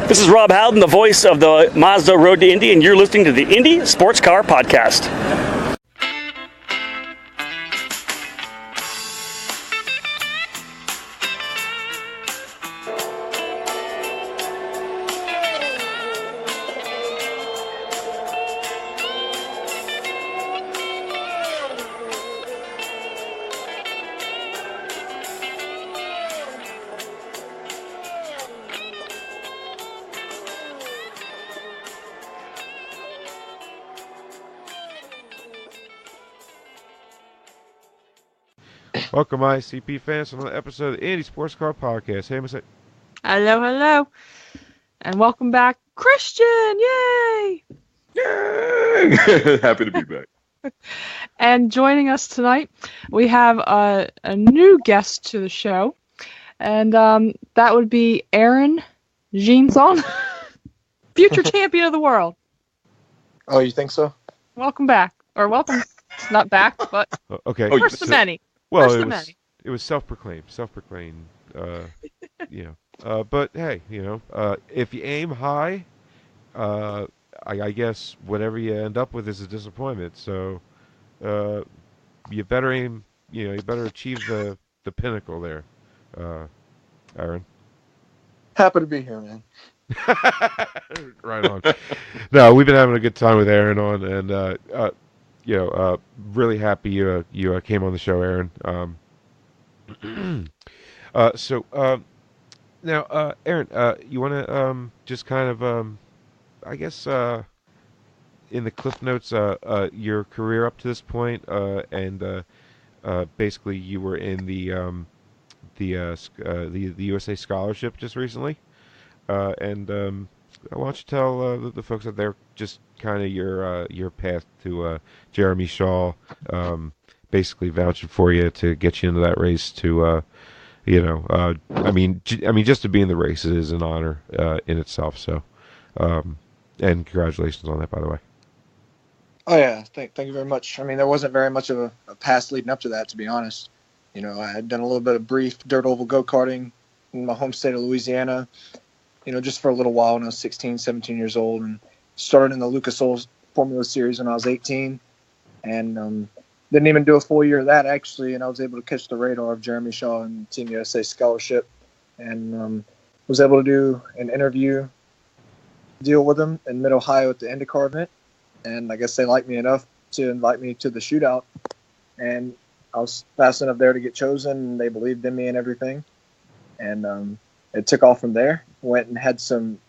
This is Rob Howden, the voice of the Mazda Road to Indy, and you're listening to the Indy Sports Car Podcast. Welcome, ICP fans, to another episode of the Indy Sports Car Podcast. Hey, Miss. Hello. And welcome back, Christian! Yay! Yay! Happy to be back. And joining us tonight, we have a new guest to the show. And that would be Aaron Jeansonne, future champion of the world. Oh, you think so? Welcome back. Or welcome, not back, but Okay. first of many. Well, First it was self-proclaimed. But hey, if you aim high, I guess whatever you end up with is a disappointment. So, you better aim. You better achieve the pinnacle there, Aaron. Happy to be here, man. Right on. No, we've been having a good time with Aaron on, and really happy you came on the show, Aaron. Now, Aaron, you want to just kind of, I guess, in the cliff notes, your career up to this point, and basically you were in the USA Scholarship just recently, and why don't you tell the folks out there just kind of your path to Jeremy Shaw, basically vouching for you to get you into that race to, just to be in the race is an honor in itself. So, and congratulations on that, by the way. Oh yeah, thank you very much. I mean, there wasn't very much of a past leading up to that, to be honest. I had done a little bit of brief dirt oval go-karting in my home state of Louisiana, just for a little while when I was 16, 17 years old, and started in the Lucas Oil Formula Series when I was 18, and didn't even do a full year of that, actually, and I was able to catch the radar of Jeremy Shaw and Team USA Scholarship, and was able to do an interview deal with him in Mid-Ohio at the IndyCar event, and I guess they liked me enough to invite me to the shootout, and I was fast enough there to get chosen, and they believed in me and everything, and it took off from there. Went and had some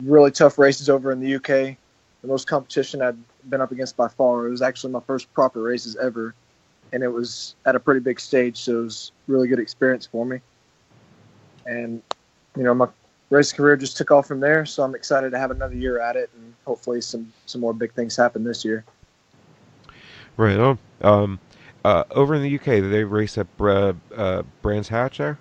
really tough races over in the UK. The most competition I'd been up against by far. It was actually my first proper races ever, and it was at a pretty big stage, so it was a really good experience for me. And, my race career just took off from there, so I'm excited to have another year at it, and hopefully some more big things happen this year. Right on. Over in the UK, did they race at Brands Hatch there?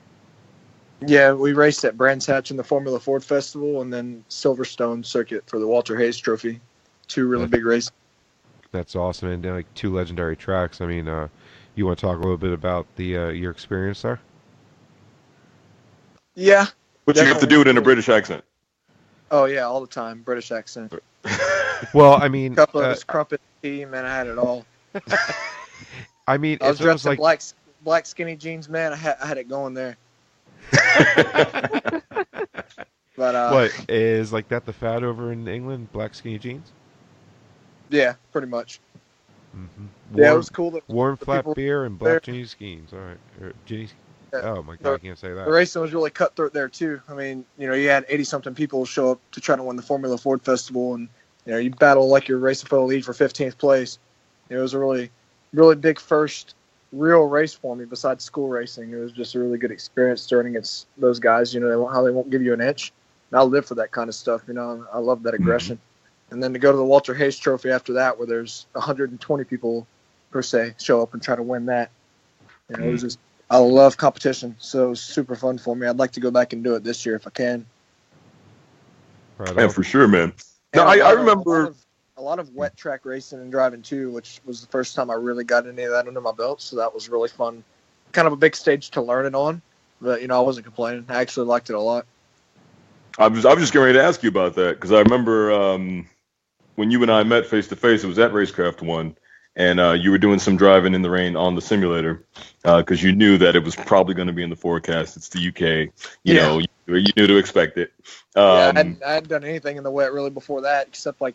Yeah, we raced at Brands Hatch in the Formula Ford Festival, and then Silverstone Circuit for the Walter Hayes Trophy. Two really big races. That's awesome, and like two legendary tracks. I mean, you want to talk a little bit about your experience there? Yeah. But you have to do it in a British accent. Oh yeah, all the time, British accent. Well, I mean, Cutlers, crumpet, tea, man, I had it all. I mean, I was dressed in black skinny jeans, man. I had it going there. But what is like that the fad over in England? Black skinny jeans? Yeah, pretty much. Mm-hmm. Yeah, it was cool. Warm flat beer and black jeans skis. All right, jeans. Yeah. Oh my God, I can't say that. The racing was really cutthroat there too. I mean, you had 80-something people show up to try to win the Formula Ford Festival, and you battle like you're racing for the lead for 15th place. It was a really, really big first real race for me besides school racing. It was just a really good experience starting against those guys. How they won't give you an inch. And I live for that kind of stuff. I love that aggression. Mm-hmm. And then to go to the Walter Hayes Trophy after that, where there's 120 people per se show up and try to win that. It was just, I love competition, so it was super fun for me. I'd like to go back and do it this year if I can. Right, yeah, for sure, man. No, I remember a lot of wet track racing and driving too, which was the first time I really got any of that under my belt. So that was really fun. Kind of a big stage to learn it on, but I wasn't complaining. I actually liked it a lot. I was just getting ready to ask you about that because I remember when you and I met face to face, it was at Racecraft One, and you were doing some driving in the rain on the simulator because you knew that it was probably going to be in the forecast. It's the UK, you Yeah. know, you knew to expect it. Yeah, I hadn't done anything in the wet really before that, except like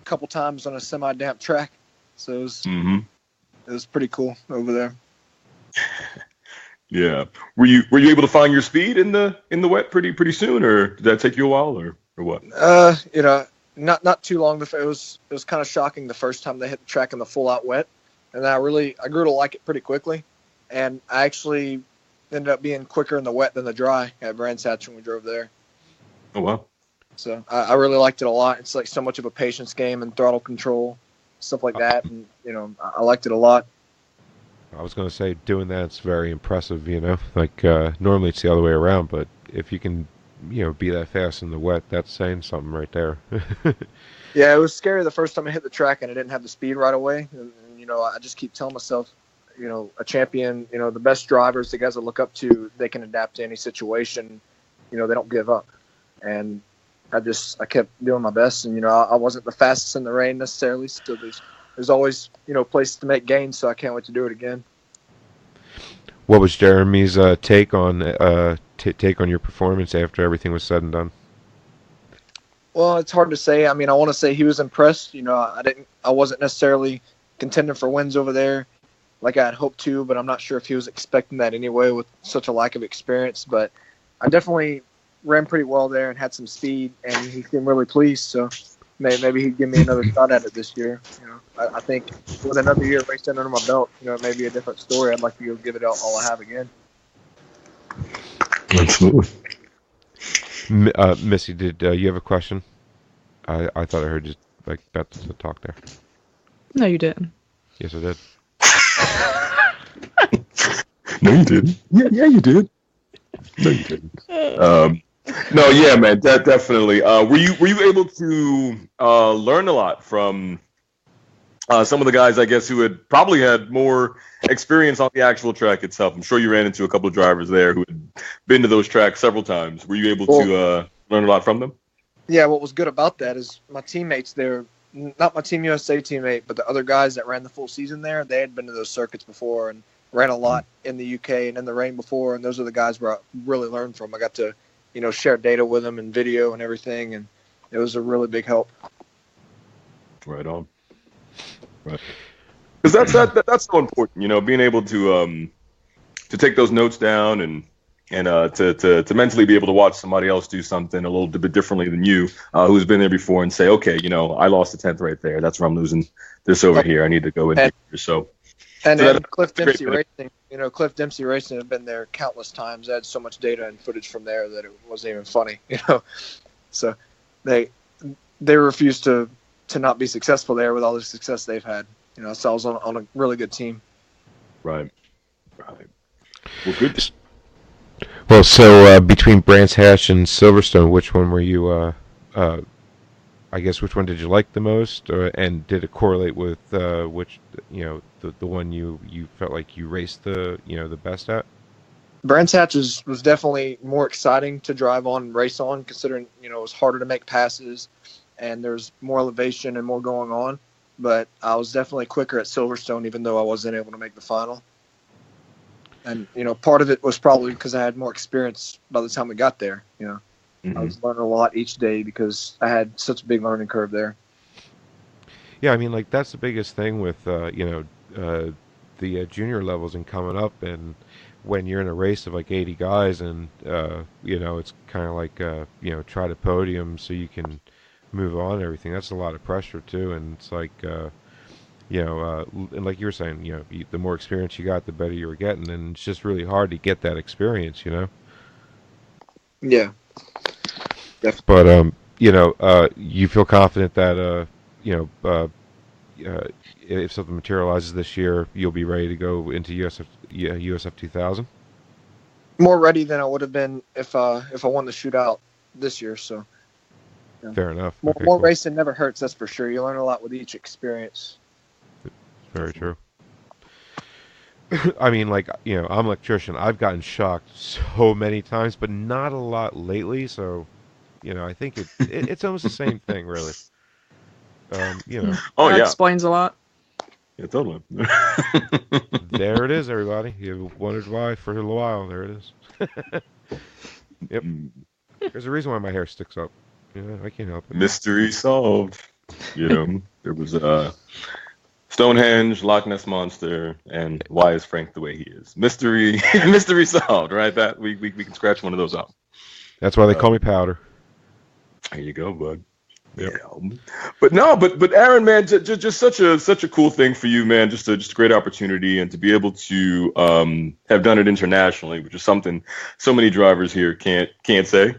a couple times on a semi-damp track. So Mhm. it was pretty cool over there. Yeah. Were you able to find your speed in the wet pretty soon, or did that take you a while, or what? You know, not too long. It was kind of shocking the first time they hit the track in the full out wet, and I grew to like it pretty quickly, and I actually ended up being quicker in the wet than the dry at Brands Hatch when we drove there. Oh wow. So I really liked it a lot. It's like so much of a patience game and throttle control, stuff like that, and you know I liked it a lot. I was going to say doing that's very impressive, you know. Like normally it's the other way around, but if you can, you know, be that fast in the wet, that's saying something right there. Yeah, it was scary the first time I hit the track and I didn't have the speed right away. And you know, I just keep telling myself, you know, a champion, you know, the best drivers, the guys I look up to, they can adapt to any situation. You know, they don't give up. And I kept doing my best. And, you know, I wasn't the fastest in the rain necessarily. So there's always, you know, places to make gains. So I can't wait to do it again. What was Jeremy's take on your performance after everything was said and done? Well, it's hard to say. I mean, I want to say he was impressed. You know, I wasn't necessarily contending for wins over there like I had hoped to, but I'm not sure if he was expecting that anyway with such a lack of experience. But I definitely ran pretty well there and had some speed, and he seemed really pleased. So maybe he'd give me another shot at it this year. You know, I think with another year racing under my belt, you know, it may be a different story. I'd like to go give it all I have again. Absolutely. Missy, did you have a question? I thought I heard you like about to talk there. No, you didn't. Yes, I did. No, you didn't. Yeah, you did. No, you didn't. No, yeah, man, definitely. Were you able to learn a lot from some of the guys, I guess, who had probably had more experience on the actual track itself? I'm sure you ran into a couple of drivers there who had been to those tracks several times. Were you able to learn a lot from them? Yeah, what was good about that is my teammates there, not my Team USA teammate, but the other guys that ran the full season there, they had been to those circuits before and ran a lot in the UK and in the rain before, and those are the guys where I really learned from. I got to, you know, share data with them and video and everything, and it was a really big help. Right on. Right. Because that's so important, you know, being able to take those notes down and to mentally be able to watch somebody else do something a little bit differently than you, who's been there before, and say, okay, you know, I lost a tenth right there. That's where I'm losing this over here. I need to go in here. So, and Cliff great Dempsey Racing, you know, Cliff Dempsey Racing have been there countless times. I had so much data and footage from there that it wasn't even funny, you know. So they refused to not be successful there with all the success they've had. You know, so I was on a really good team. Right. Well, good. Well, so between Brands Hatch and Silverstone, which one were you? I guess which one did you like the most, and did it correlate with which, you know, the one you felt like you raced the best at? Brands Hatch was definitely more exciting to drive on and race on, considering, you know, it was harder to make passes and there's more elevation and more going on. But I was definitely quicker at Silverstone, even though I wasn't able to make the final. And, you know, part of it was probably because I had more experience by the time we got there. You know, I was learning a lot each day because I had such a big learning curve there. Yeah, I mean, like that's the biggest thing with the junior levels and coming up, and when you're in a race of like 80 guys, and you know, it's kind of like you know, try to podium so you can move on and everything. That's a lot of pressure too, and it's like you know, and like you were saying, you know, the more experience you got, the better you were getting, and it's just really hard to get that experience, you know. Yeah. But you know, you feel confident that you know, if something materializes this year, you'll be ready to go into USF 2000. More ready than I would have been if I won the shootout this year. So. Yeah. Fair enough. More cool. racing never hurts, that's for sure. You learn a lot with each experience. Very true. I mean, like, you know, I'm an electrician. I've gotten shocked so many times, but not a lot lately. So, I think it's almost the same thing, really. Oh That yeah, explains a lot. yeah, totally. There it is, everybody. You wondered why for a while. There it is. Yep. There's a reason why my hair sticks up. I can't help it. Mystery solved. There was Stonehenge, Loch Ness monster, and why is Frank the way he is? Mystery, mystery solved. Right? That we can scratch one of those off. That's why they call me Powder. There you go, bud. Yep. Yeah. But Aaron, man, just such a cool thing for you, man. Just a great opportunity, and to be able to have done it internationally, which is something so many drivers here can't say.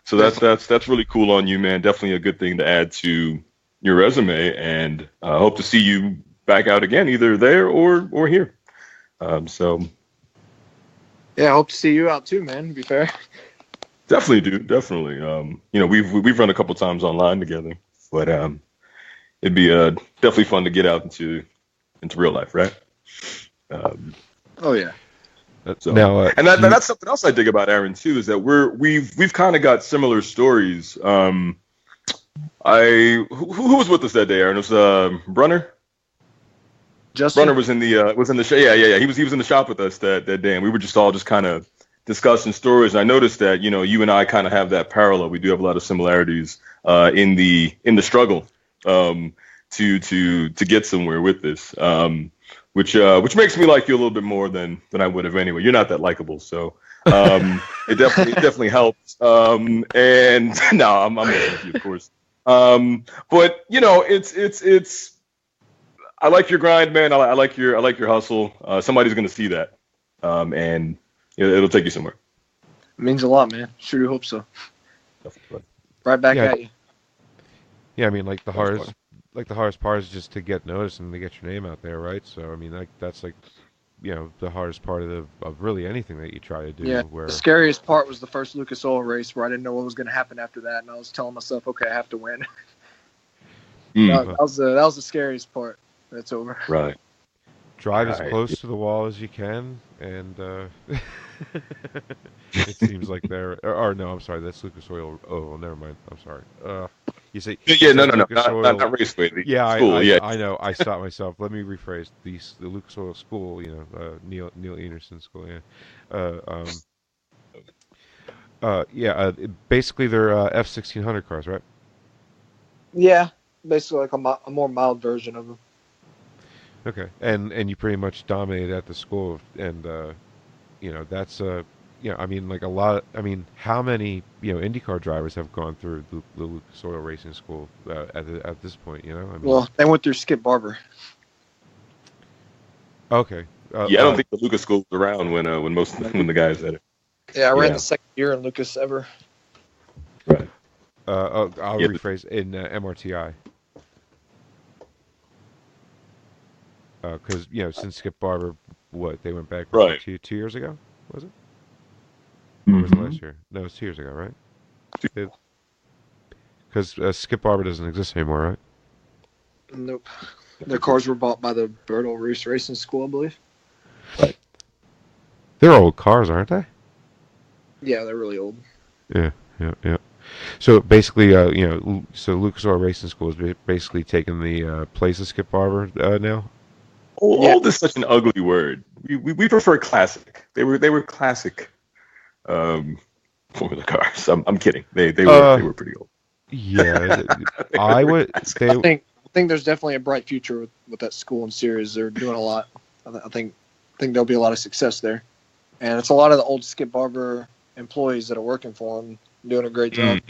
So that's really cool on you, man. Definitely a good thing to add to your resume, and hope to see you back out again, either there or here. So Yeah, I hope to see you out too, man. To be fair. definitely, dude. Definitely. We've run a couple times online together, but it'd be definitely fun to get out into real life, right? Oh yeah. So, Now, and that's something else I dig about Aaron too, is that we've kind of got similar stories. Who was with us that day, Aaron? It was Brunner. Justin. Brunner was in the shop. Yeah. He was in the shop with us that day, and we were just all kind of discussing stories. And I noticed that you and I kind of have that parallel. We do have a lot of similarities in the struggle to get somewhere with this. Which makes me like you a little bit more than I would have anyway. You're not that likable, so it definitely helps. And no, I'm messing with you, of course. But it's I like your grind, man. I like your hustle. Somebody's gonna see that, and it'll take you somewhere. It means a lot, man. Sure do hope so. Definitely. Right back at you. Yeah, I mean, the hardest part is just to get noticed and to get your name out there, right? So I mean, that's the hardest part of really anything that you try to do. Yeah. Where The scariest part was the first Lucas Oil race, where I didn't know what was going to happen after that, and I was telling myself, okay, I have to win. That was the scariest part. That's over. Right. drive as close to the wall as you can, and it seems like they're. Or no, I'm sorry, that's Lucas Oil. Oh, never mind. I'm sorry. You say no, not Raceway. Yeah, school, I know. I stopped myself. Let me rephrase. The Lucas Oil School, Neil Enerson School. Yeah. Basically, they're F-1600 cars, right? Yeah, basically like a more mild version of them. Okay, and you pretty much dominated at the school, and that's I mean, like a lot. I mean, how many IndyCar drivers have gone through the Lucas Oil Racing School at this point? I mean, well, they went through Skip Barber. Okay. I don't think the Lucas School was around when the guys had it. Yeah, I ran the second year in Lucas ever. Right. I'll rephrase in MRTI. Because since Skip Barber, they went back right 2 years ago, was it? Or was it last year? No, it was 2 years ago, right? Because Skip Barber doesn't exist anymore, right? Nope. Their cars were bought by the Berto Reese Racing School, I believe. Right. They're old cars, aren't they? Yeah, they're really old. Yeah. So basically, so Lucas Oil Racing School is basically taking the place of Skip Barber now. Old is such an ugly word. We prefer classic. They were classic Formula cars. I'm kidding. They were pretty old. Yeah, I would. I think there's definitely a bright future with that school and series. They're doing a lot. I think there'll be a lot of success there, and it's a lot of the old Skip Barber employees that are working for them doing a great job.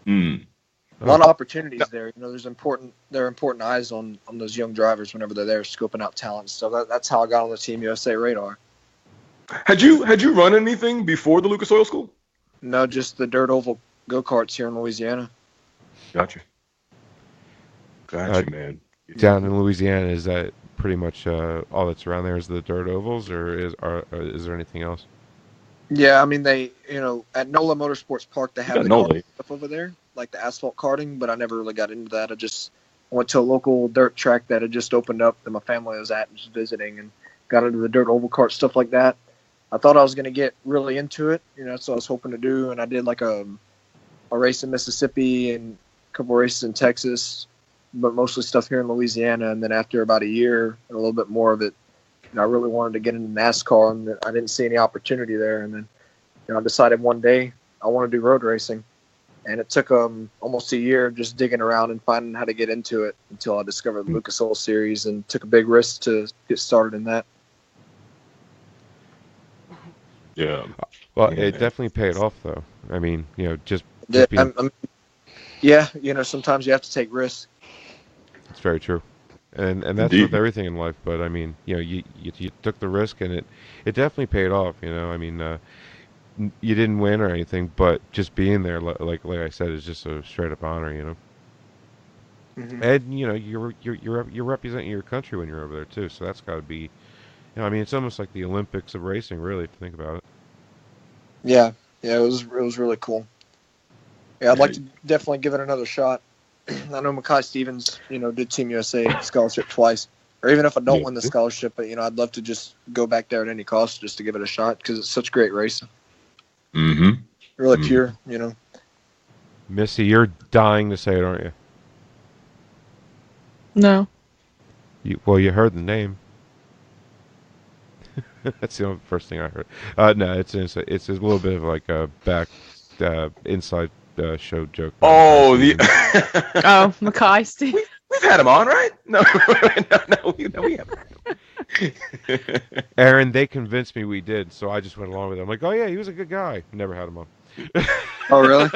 A lot of opportunities there. There are important eyes on those young drivers whenever they're there scoping out talent. So that's how I got on the Team USA radar. Had you run anything before the Lucas Oil School? No, just the dirt oval go-karts here in Louisiana. Gotcha, man. Down in Louisiana, is that pretty much all that's around there is the dirt ovals, or is there anything else? Yeah, I mean they, at NOLA Motorsports Park they have the NOLA stuff over there, like the asphalt karting, but I never really got into that. I went to a local dirt track that had just opened up that my family was at and just visiting, and got into the dirt oval kart stuff like that. I thought I was going to get really into it. That's what I was hoping to do. And I did like a race in Mississippi and a couple races in Texas, but mostly stuff here in Louisiana. And then after about a year and a little bit more of it, I really wanted to get into NASCAR, and I didn't see any opportunity there. And then, I decided one day I want to do road racing. And it took almost a year just digging around and finding how to get into it until I discovered the Lucas Oil Series and took a big risk to get started in that. Yeah. Well, Yeah. it definitely paid off, though. I mean, just Yeah, being, sometimes you have to take risks. it's very true. And that's Indeed. with everything in life. But I mean, you took the risk, and it definitely paid off. I mean, you didn't win or anything, but just being there, like I said, is just a straight up honor. Mm-hmm. And you're representing your country when you're over there too. So that's got to be, I mean, it's almost like the Olympics of racing, really, if you think about it. Yeah, it was really cool. Yeah, I'd like to definitely give it another shot. I know Mackay Stevens, did Team USA scholarship twice. Or even if I don't win the scholarship, but I'd love to just go back there at any cost just to give it a shot because it's such great racing. Mm-hmm. Really pure, Missy, you're dying to say it, aren't you? No. Well, you heard the name. That's the only first thing I heard. No, it's a little bit of like a back inside show joke. Oh, Oh, Mackay Steve. we've had him on, right? No, we haven't. Aaron, they convinced me we did, so I just went along with it. I'm like, oh yeah, he was a good guy. Never had him on. Oh, really?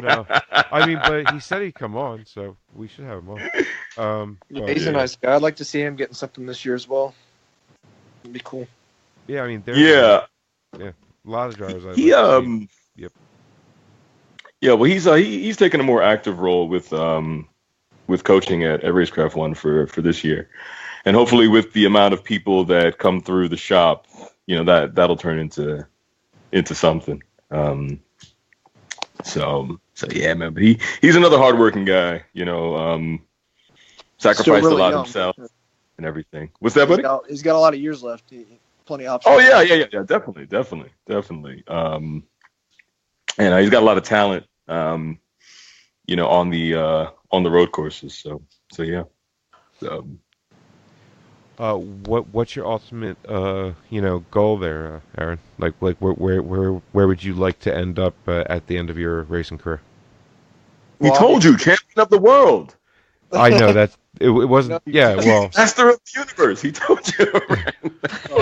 No, I mean, but he said he'd come on, so we should have him on. Yeah, But, he's a nice guy. I'd like to see him getting something this year as well. It'd be cool. yeah, I mean, Yeah. a lot of drivers. I'd He like to see. Yep. Yeah, well, he's taken a more active role with coaching at Racecraft One for this year, and hopefully with the amount of people that come through the shop, that'll turn into something. So yeah, man. But he's another hardworking guy. Sacrificed Still a lot young. himself and everything. What's that, buddy? He's got a lot of years left. Plenty of options. Oh yeah, definitely. And he's got a lot of talent, on the road courses. So yeah. What's your ultimate goal there, Aaron? Like where would you like to end up at the end of your racing career? He told you, champion of the world. I know that it wasn't. Yeah, well, Master of the universe. He told you. Well,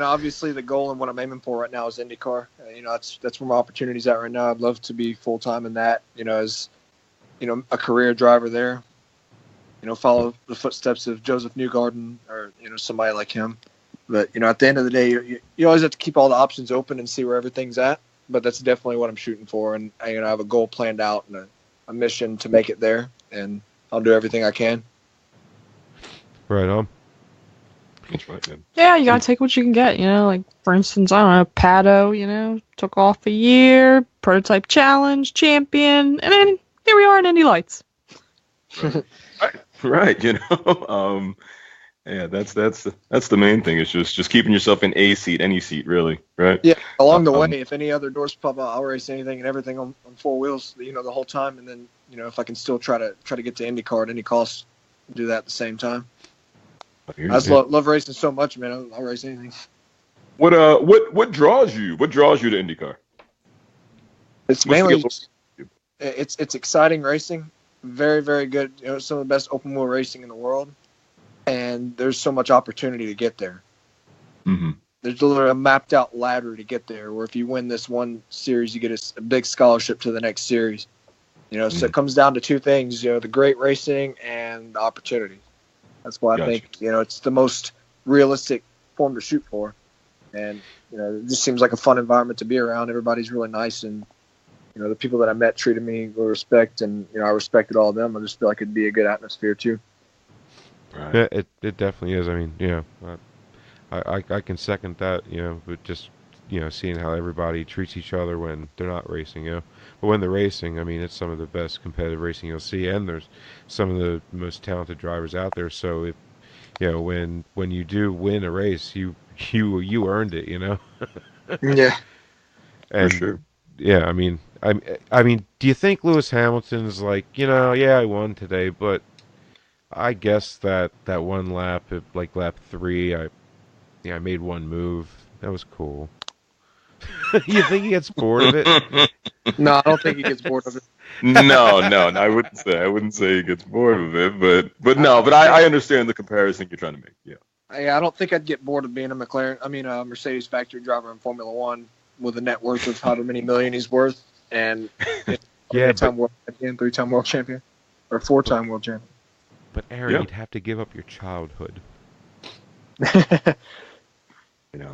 obviously the goal and what I'm aiming for right now is IndyCar. That's where my opportunity's at right now. I'd love to be full time in that. As a career driver there. Follow the footsteps of Joseph Newgarden or somebody like him. But at the end of the day, you always have to keep all the options open and see where everything's at. But that's definitely what I'm shooting for, and I have a goal planned out and a mission to make it there, and I'll do everything I can. right on. That's right, man. Yeah, you gotta take what you can get, like for instance, I don't know, Pato, took off a year, prototype challenge, champion, and then here we are in Indy Lights. Right. Yeah, that's the main thing. It's just keeping yourself in a seat, any seat, really. Right. Yeah. Along the way, if any other doors pop out, I'll race anything and everything on four wheels, the whole time. And then, if I can still try to get to IndyCar at any cost, do that at the same time. I just love racing so much, man. I'll race anything. What draws you? What draws you to IndyCar? It's mainly it's exciting racing, very, very good. Some of the best open wheel racing in the world, and there's so much opportunity to get there. Mm-hmm. There's literally a mapped out ladder to get there. Where if you win this one series, you get a big scholarship to the next series. So it comes down to two things: the great racing and the opportunity. That's why I think it's the most realistic form to shoot for, and it just seems like a fun environment to be around. Everybody's really nice, and the people that I met treated me with respect, and I respected all of them. I just feel like it'd be a good atmosphere too. Right. Yeah, it definitely is. I mean, I can second that. But just seeing how everybody treats each other when they're not racing. But when they're racing, I mean, it's some of the best competitive racing you'll see, and there's some of the most talented drivers out there. So if when you do win a race, you you earned it, you know. Yeah. And sure. yeah, I mean, do you think Lewis Hamilton's like, yeah, I won today, but I guess that one lap, like lap 3, I made one move. That was cool. You think he gets bored of it? No, I don't think he gets bored of it. No, I wouldn't say he gets bored of it, but no, but I understand the comparison you're trying to make. Yeah. I don't think I'd get bored of being a Mercedes factory driver in Formula One with a net worth of however many million he's worth, and Yeah, three-time world champion, 3-time world champion, or 4-time world champion. But Aaron, Yeah. you'd have to give up your childhood. You know.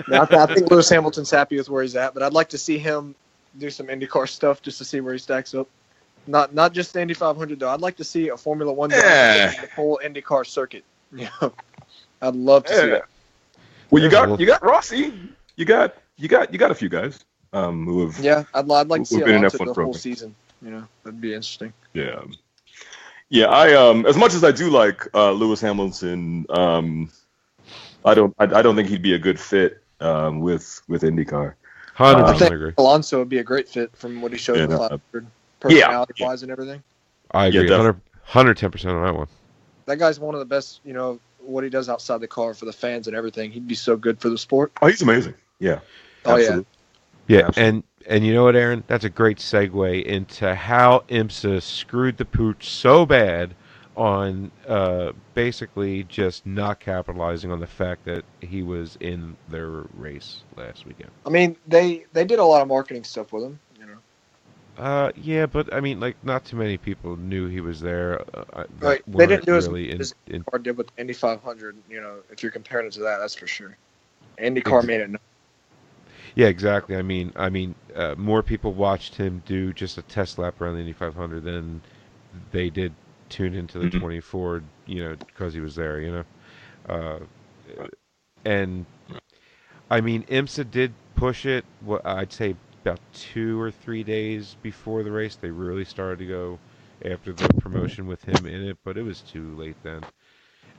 Yeah, I think Lewis Hamilton's happy with where he's at, but I'd like to see him do some IndyCar stuff just to see where he stacks up. Not just the Indy 500 though. I'd like to see a Formula One driver Yeah. the whole IndyCar circuit. I'd love to see that. Well, you There's got Rossi. You got a few guys who have Yeah, I'd like to see We've been in Alonso F1 the program. whole season. That'd be interesting. Yeah. Yeah, I as much as I do like Lewis Hamilton, I don't think he'd be a good fit with IndyCar. 100% I think agree. Alonso would be a great fit from what he showed Yeah, in the no, 500, personality-wise and everything. I agree. definitely. 110% on that one. That guy's one of the best, what he does outside the car for the fans and everything. He'd be so good for the sport. Oh, he's amazing. Yeah. Oh, yeah. Absolutely. Yeah, Absolutely. and you know what, Aaron? That's a great segue into how IMSA screwed the pooch so bad on basically just not capitalizing on the fact that he was in their race last weekend. I mean, they did a lot of marketing stuff with him. Yeah, but I mean, like, not too many people knew he was there. Right. They didn't do really as IndyCar did with the Indy 500. If you're comparing it to that, that's for sure. IndyCar made it known. Yeah, exactly. I mean, more people watched him do just a test lap around the Indy 500 than they did tune into the 24, because he was there, and I mean, IMSA did push it. What I'd say about 2 or 3 days before the race, they really started to go after the promotion with him in it, but it was too late then.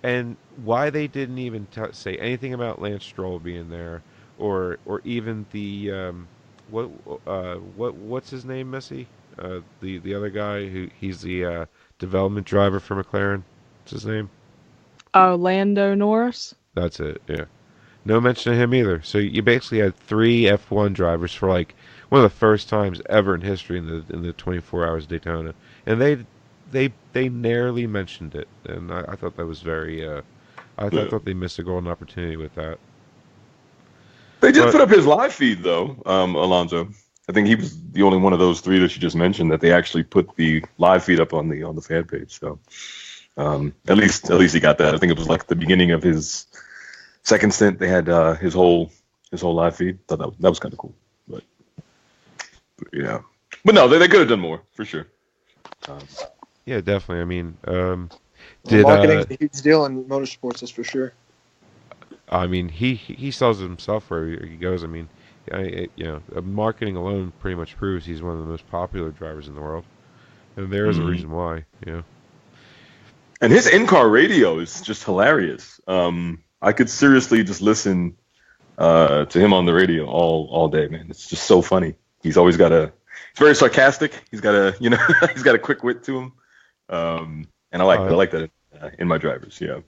And why they didn't even say anything about Lance Stroll being there, or even the what's his name, Missy? The other guy he's the development driver for McLaren. What's his name? Lando Norris. That's it. Yeah. No mention of him either. So you basically had 3 F1 drivers for like one of the first times ever in history in the 24 hours of Daytona, and they narrowly mentioned it, and I thought that was very. I thought they missed a golden opportunity with that. They did put up his live feed though, Alonso. I think he was the only one of those 3 that you just mentioned that they actually put the live feed up on the fan page. So at least he got that. I think it was like the beginning of his second stint. They had his whole live feed. Thought that was kind of cool. But yeah, but no, they could have done more for sure. Yeah, definitely. I mean, Marketing's a huge deal in motorsports, that's for sure. I mean, he sells it himself wherever he goes. I mean, marketing alone pretty much proves he's one of the most popular drivers in the world, and there is a reason why. And his in-car radio is just hilarious. I could seriously just listen to him on the radio all day, man. It's just so funny. He's always got he's very sarcastic. He's got he's got a quick wit to him. And I like that in my drivers. Yeah.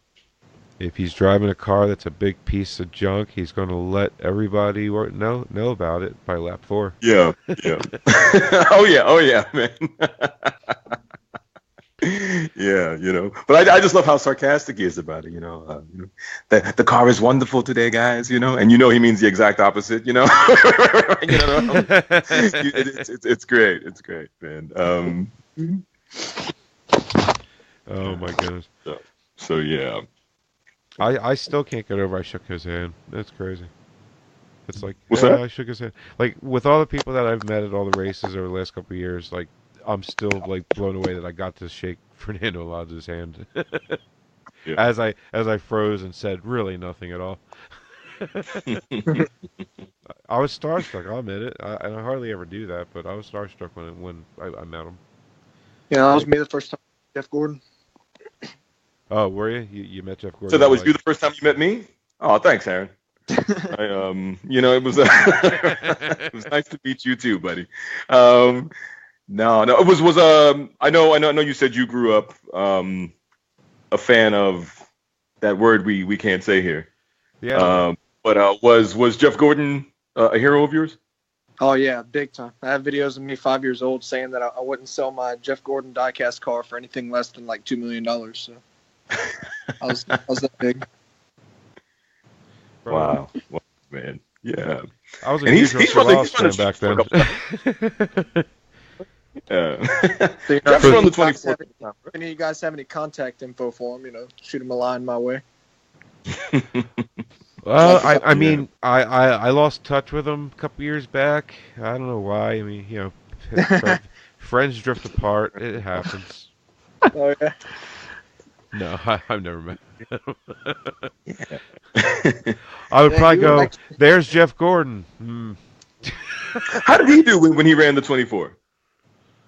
If he's driving a car that's a big piece of junk, he's going to let everybody know about it by lap 4. Yeah. oh yeah, man. Yeah, but I just love how sarcastic he is about it. The car is wonderful today, guys. And he means the exact opposite. It's great. It's great, man. Oh my goodness. So yeah. I still can't get over I shook his hand. That's crazy. It's like, What's that? I shook his hand. Like, with all the people that I've met at all the races over the last couple of years, like, I'm still, like, blown away that I got to shake Fernando Alonso's hand. Yeah. As I froze and said really nothing at all. I was starstruck, I'll admit it. I hardly ever do that, but I was starstruck when I met him. Yeah, that was me the first time. Jeff Gordon. Oh, were you? You met Jeff Gordon? So that was you the first time you met me? Oh, thanks, Aaron. It was it was nice to meet you too, buddy. No, it was I know you said you grew up a fan of that word we can't say here. Yeah. But was Jeff Gordon a hero of yours? Oh yeah, big time. I have videos of me 5 years old saying that I wouldn't sell my Jeff Gordon diecast car for anything less than like $2 million. So I was that big. Wow, man, yeah. I was a And huge he's Russell running Ross fan back then. So, Jeff's on the 24th. if any of you guys have any contact info for him, shoot him a line my way. Well, I mean, I lost touch with him a couple years back. I don't know why. I mean, friends drift apart. It happens. Oh yeah. No, I've never met him. Yeah. I would Yeah, probably you go, would there's Jeff Gordon. Hmm. How did he do when he ran the 24?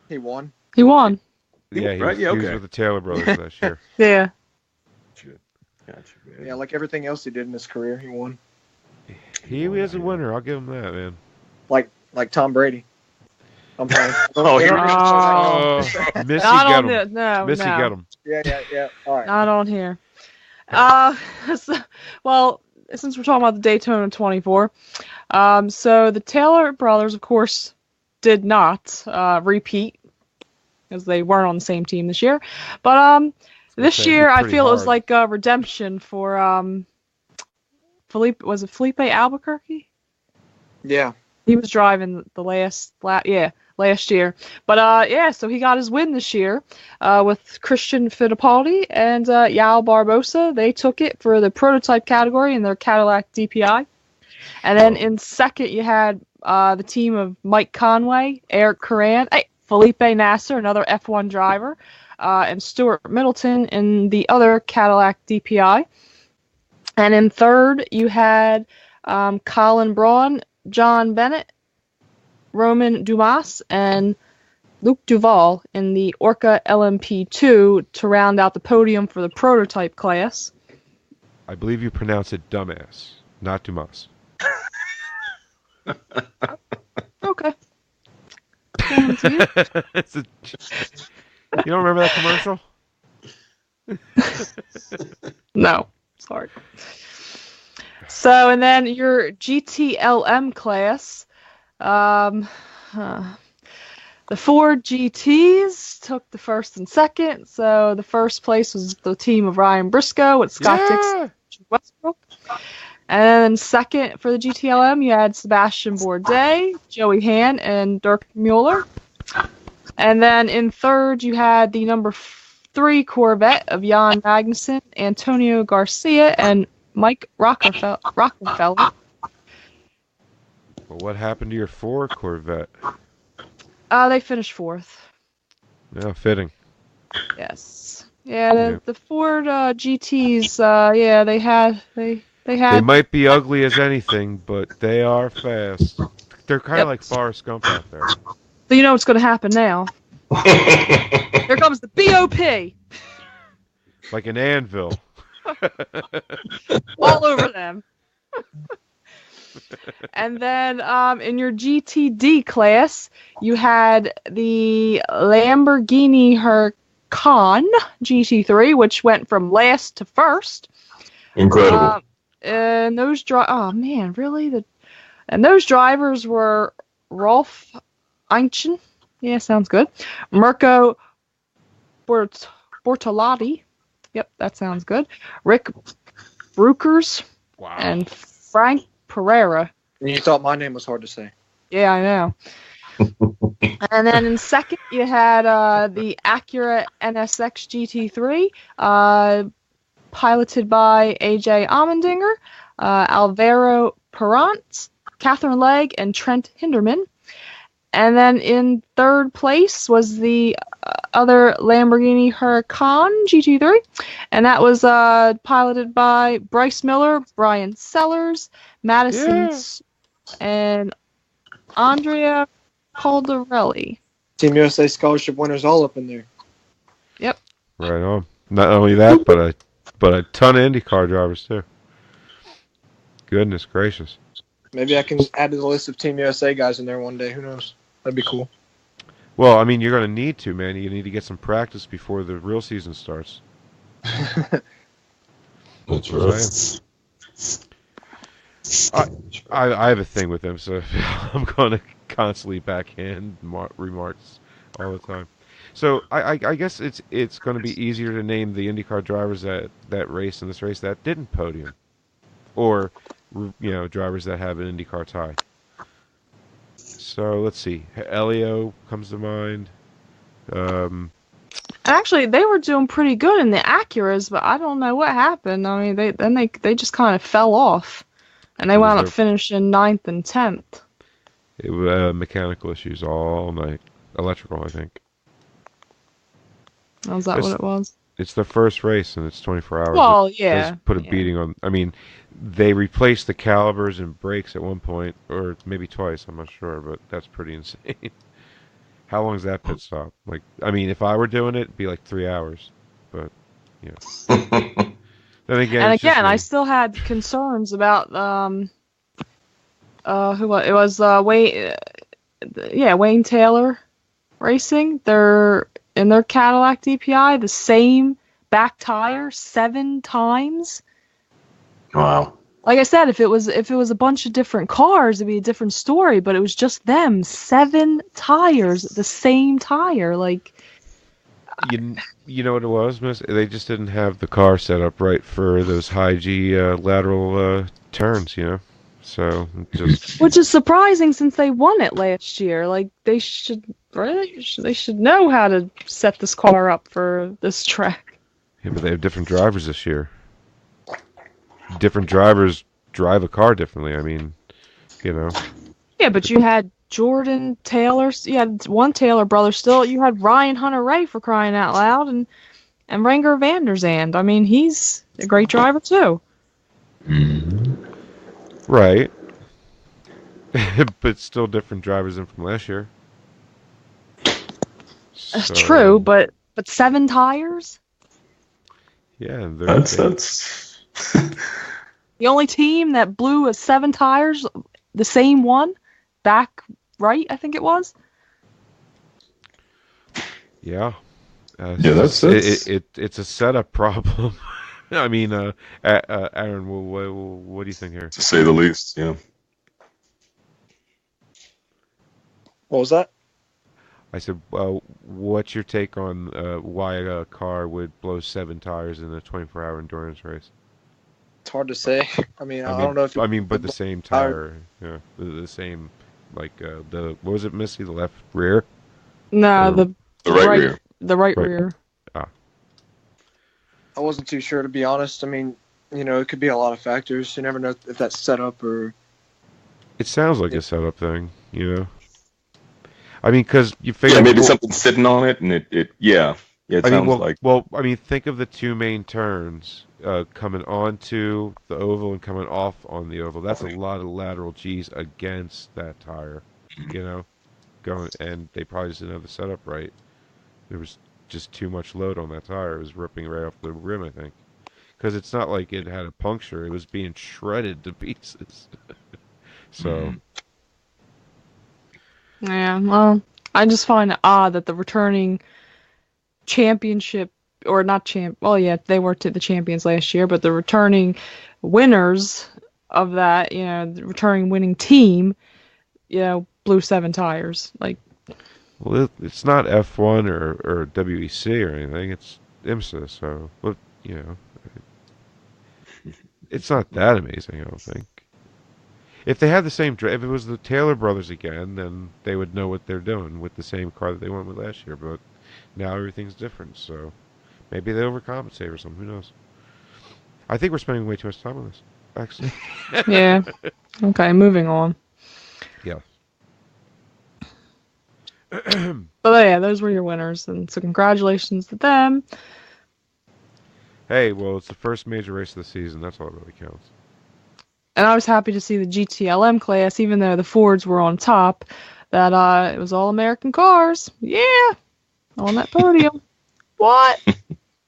He won. He won. Yeah, he, Right? was, Yeah, he was okay. with the Taylor brothers last year. Yeah. Gotcha, man. Yeah, like everything else he did in his career, he won. He is a winner. I'll give him that, man. Like Tom Brady. I'm playing. Oh, here we go. Oh, Missy Not got on him. no, Missy no. got him. Yeah. All right. Not on here. Well, since we're talking about the Daytona 24, so the Taylor brothers, of course, did not repeat because they weren't on the same team this year. But this That'd be year, I pretty feel it was hard. like a redemption for Felipe. Was it Felipe Albuquerque? Yeah. He was driving the last year. But so he got his win this year with Christian Fittipaldi and Yao Barbosa. They took it for the prototype category in their Cadillac DPI. And then in second, you had the team of Mike Conway, Eric Coran, Felipe Nasser, another F1 driver, and Stuart Middleton in the other Cadillac DPI. And in third, you had Colin Braun, John Bennett, Roman Dumas, and Luke Duval in the Orca LMP2 to round out the podium for the prototype class. I believe you pronounce it dumbass, not Dumas. Okay. Going to you. It's you don't remember that commercial? No, sorry. So, and then your GTLM class, the Ford GTs took the first and second. So the first place was the team of Ryan Briscoe with Scott Dixon, Westbrook. And then second for the GTLM, you had Sebastian Bourdais, Joey Hand, and Dirk Mueller. And then in third, you had the number 3 Corvette of Jan Magnussen, Antonio Garcia, and Mike Rockefeller. Well, what happened to your 4 Corvette? They finished fourth. Yeah, fitting. Yes. Yeah, Yeah. the Ford GTs. They might be ugly as anything, but they are fast. They're kind of Yep. like Forrest Gump out there. So you know what's going to happen now. Here comes the BOP. Like an anvil. All over them. And then in your GTD class, you had the Lamborghini Huracan GT3, which went from last to first. Incredible. And those oh man, really? And those drivers were Rolf Einchen. Yeah, sounds good. Mirko Bortolotti. Yep, that sounds good. Rick Brookers Wow. and Frank Pereira. And you thought my name was hard to say. Yeah, I know. And then in second, you had the Acura NSX GT3, piloted by AJ Allmendinger, Alvaro Perant, Catherine Legg, and Trent Hinderman. And then in third place was the other Lamborghini Huracan GT3, and that was piloted by Bryce Miller, Brian Sellers, Madison, and Andrea Caldarelli. Team USA scholarship winners all up in there. Yep. Right on. Not only that, but a ton of IndyCar drivers too. Goodness gracious. Maybe I can add to the list of Team USA guys in there one day. Who knows? That'd be cool. Well, I mean, you're going to need to, man. You need to get some practice before the real season starts. That's right. I have a thing with them, so I'm going to constantly backhand remarks all the time. So I guess it's going to be easier to name the IndyCar drivers that race in this race that didn't podium, or drivers that have an IndyCar tie. So let's see. Elio comes to mind. Actually, they were doing pretty good in the Acuras, but I don't know what happened. I mean, they just kind of fell off, and they wound up finishing 9th and 10th. It was mechanical issues all night. Electrical, I think. Was that what it was? It's the first race, and it's 24 hours. Well, it yeah. does put a beating on. I mean, they replaced the calipers and brakes at one point, or maybe twice. I'm not sure, but that's pretty insane. How long is that pit stop? Like, I mean, if I were doing it, it'd be like 3 hours. But, then again, and again, I still had concerns about who was it? Was Wayne Taylor Racing. They're in their Cadillac DPI, the same back tire 7 times. Wow. Like I said, if it was a bunch of different cars, it'd be a different story. But it was just them, 7 tires, the same tire. Like, you know what it was, Miss? They just didn't have the car set up right for those high G lateral turns, So just which is surprising since they won it last year. Like they should know how to set this car up for this track. Yeah, but they have different drivers this year. Different drivers drive a car differently. I mean, Yeah, but you had Jordan Taylor. You had one Taylor brother still. You had Ryan Hunter-Reay, for crying out loud, and Renger van der Zande. I mean, he's a great driver too. Right. But still different drivers than from last year. That's true, but 7 tires? Yeah, that's The only team that blew 7 tires, the same one, back right, I think it was. Yeah. That's it's a setup problem. I mean, Aaron, what do you think here? To say the least, yeah. What was that? I said, what's your take on why a car would blow 7 tires in a 24-hour endurance race? It's hard to say. I don't know if. But the same tire, yeah, the same, like what was it, Missy? The left rear? No, the right rear. The right rear. Ah. I wasn't too sure, to be honest. I mean, it could be a lot of factors. You never know if that's set up or. It sounds like a setup thing, I mean, because you figure maybe something's sitting on it, and it sounds like. Well, I mean, think of the 2 main turns coming onto the oval and coming off on the oval. That's a lot of lateral G's against that tire, going, and they probably just didn't have the setup right. There was just too much load on that tire. It was ripping right off the rim, I think, because it's not like it had a puncture. It was being shredded to pieces. So. Yeah, well, I just find it odd that the returning championship, or not well, yeah, they were the champions last year, but the returning winners of that, the returning winning team, blew 7 tires. Like, well, it's not F1 or WEC or anything. It's IMSA, so, it's not that amazing, I don't think. If they had the same, if it was the Taylor brothers again, then they would know what they're doing with the same car that they went with last year. But now everything's different, so maybe they overcompensate or something. Who knows? I think we're spending way too much time on this, actually. Yeah. Okay, moving on. Yeah. But yeah, those were your winners, and so congratulations to them. Hey, well, it's the first major race of the season. That's all that really counts. And I was happy to see the GTLM class, even though the Fords were on top, that it was all American cars. Yeah, on that podium. What?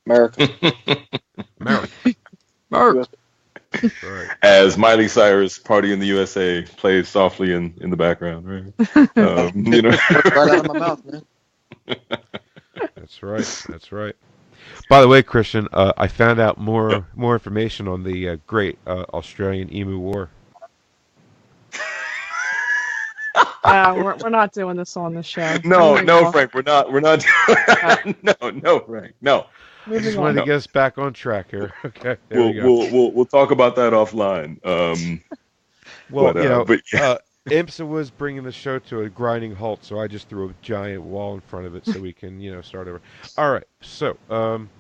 America. America. Right. As Miley Cyrus' "Party in the USA" plays softly in the background, right? Right out of my mouth, man. That's right. That's right. By the way, Christian, I found out more information on the great Australian Emu War. We're not doing this on the show. No, Moving no, on. Frank, we're not. No, Frank, no. I Moving just on. wanted to get us back on track here. Okay, there we go. We'll talk about that offline. Well, but yeah. IMSA was bringing the show to a grinding halt, so I just threw a giant wall in front of it so we can, start over. All right, so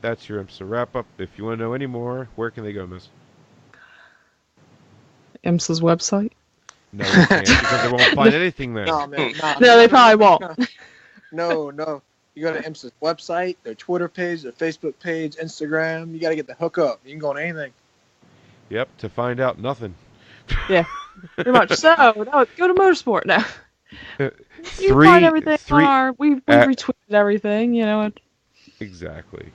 that's your IMSA wrap up. If you want to know any more, where can they go, Miss? IMSA's website. No, they can't because they won't find anything there. No, man. No, they probably won't. No. You go to IMSA's website, their Twitter page, their Facebook page, Instagram. You got to get the hook up. You can go on anything. Yep, to find out nothing. Yeah, pretty much. So, no, go to Motorsport now. You can Three, find everything three, on our. We've retweeted everything, exactly.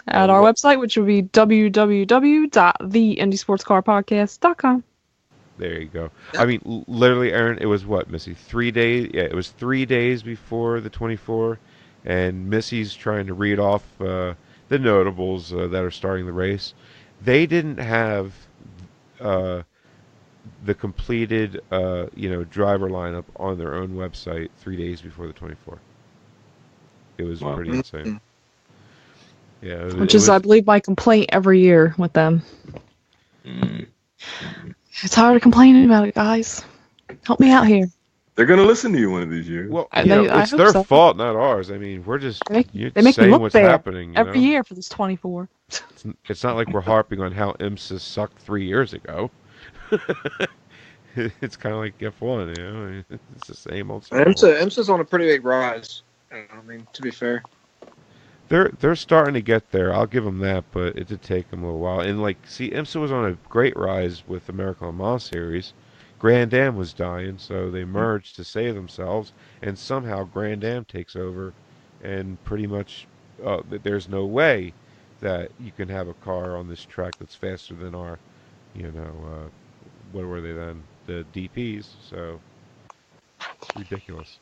at our website, which would be www.theindysportscarpodcast.com. There you go. I mean, literally, Aaron, it was what, Missy? 3 days? Yeah, it was 3 days before the 24, and Missy's trying to read off the notables that are starting the race. They didn't have the completed, driver lineup on their own website 3 days before the 24. It was pretty insane. Yeah, Which is, I believe, my complaint every year with them. It's hard to complain about it, guys. Help me out here. They're gonna listen to you one of these years. Well, I it's hope their so. fault, not ours. I mean, we're just They make saying me look what's bad happening. every year for this 24. It's not like we're harping on how IMSA sucked 3 years ago. It's kind of like F1, It's the same old stuff. IMSA's on a pretty big rise. I mean, to be fair. They're starting to get there. I'll give them that, but it did take them a little while. And IMSA was on a great rise with American Le Mans Series. Grand Am was dying, so they merged to save themselves, and somehow Grand Am takes over, and pretty much there's no way that you can have a car on this track that's faster than our, what were they then? The DPs. So it's ridiculous.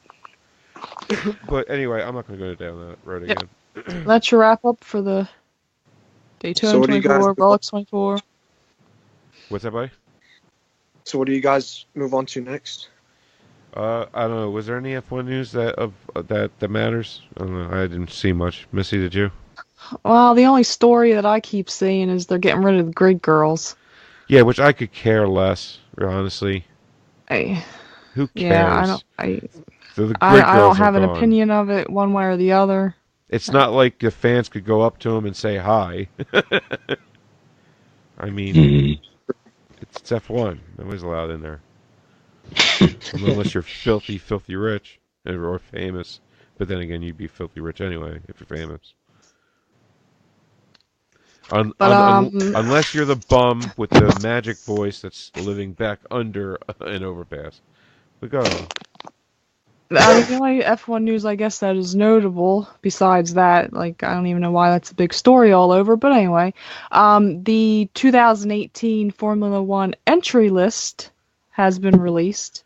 But anyway, I'm not going to go down that road again. That's your wrap up for the Daytona So what do you 24, guys- Rolex 24. What's that, buddy? So what do you guys move on to next? I don't know. Was there any F1 news that matters? I don't know. I didn't see much. Missy, did you? Well, the only story that I keep seeing is they're getting rid of the grid girls. Yeah, which I could care less, honestly. Who cares? Yeah, The grid I don't girls are have an gone. opinion of it one way or the other. It's not like the fans could go up to him and say hi. I mean, it's F1. Nobody's allowed in there. Unless you're filthy, filthy rich or famous. But then again, you'd be filthy rich anyway if you're famous. Unless you're the bum with the magic voice that's living back under an overpass. But go on. The only F1 news, I guess, that is notable, besides that, I don't even know why that's a big story all over, but anyway, the 2018 Formula One entry list has been released.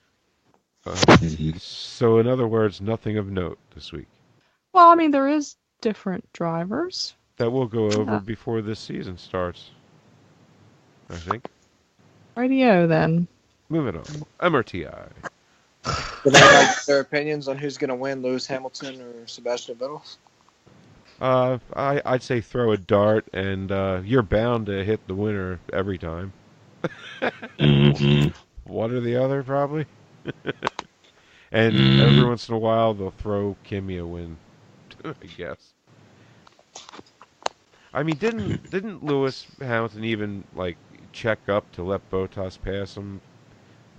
So, in other words, nothing of note this week. Well, I mean, there is different drivers. That we'll go over before this season starts, I think. Radio, then. Moving on. MRTI. Do they have their opinions on who's going to win, Lewis Hamilton or Sebastian Vettel? I'd say throw a dart, and you're bound to hit the winner every time. One or the other, probably. And every once in a while, they'll throw Kimi a win, I guess. I mean, didn't Lewis Hamilton even check up to let Bottas pass him?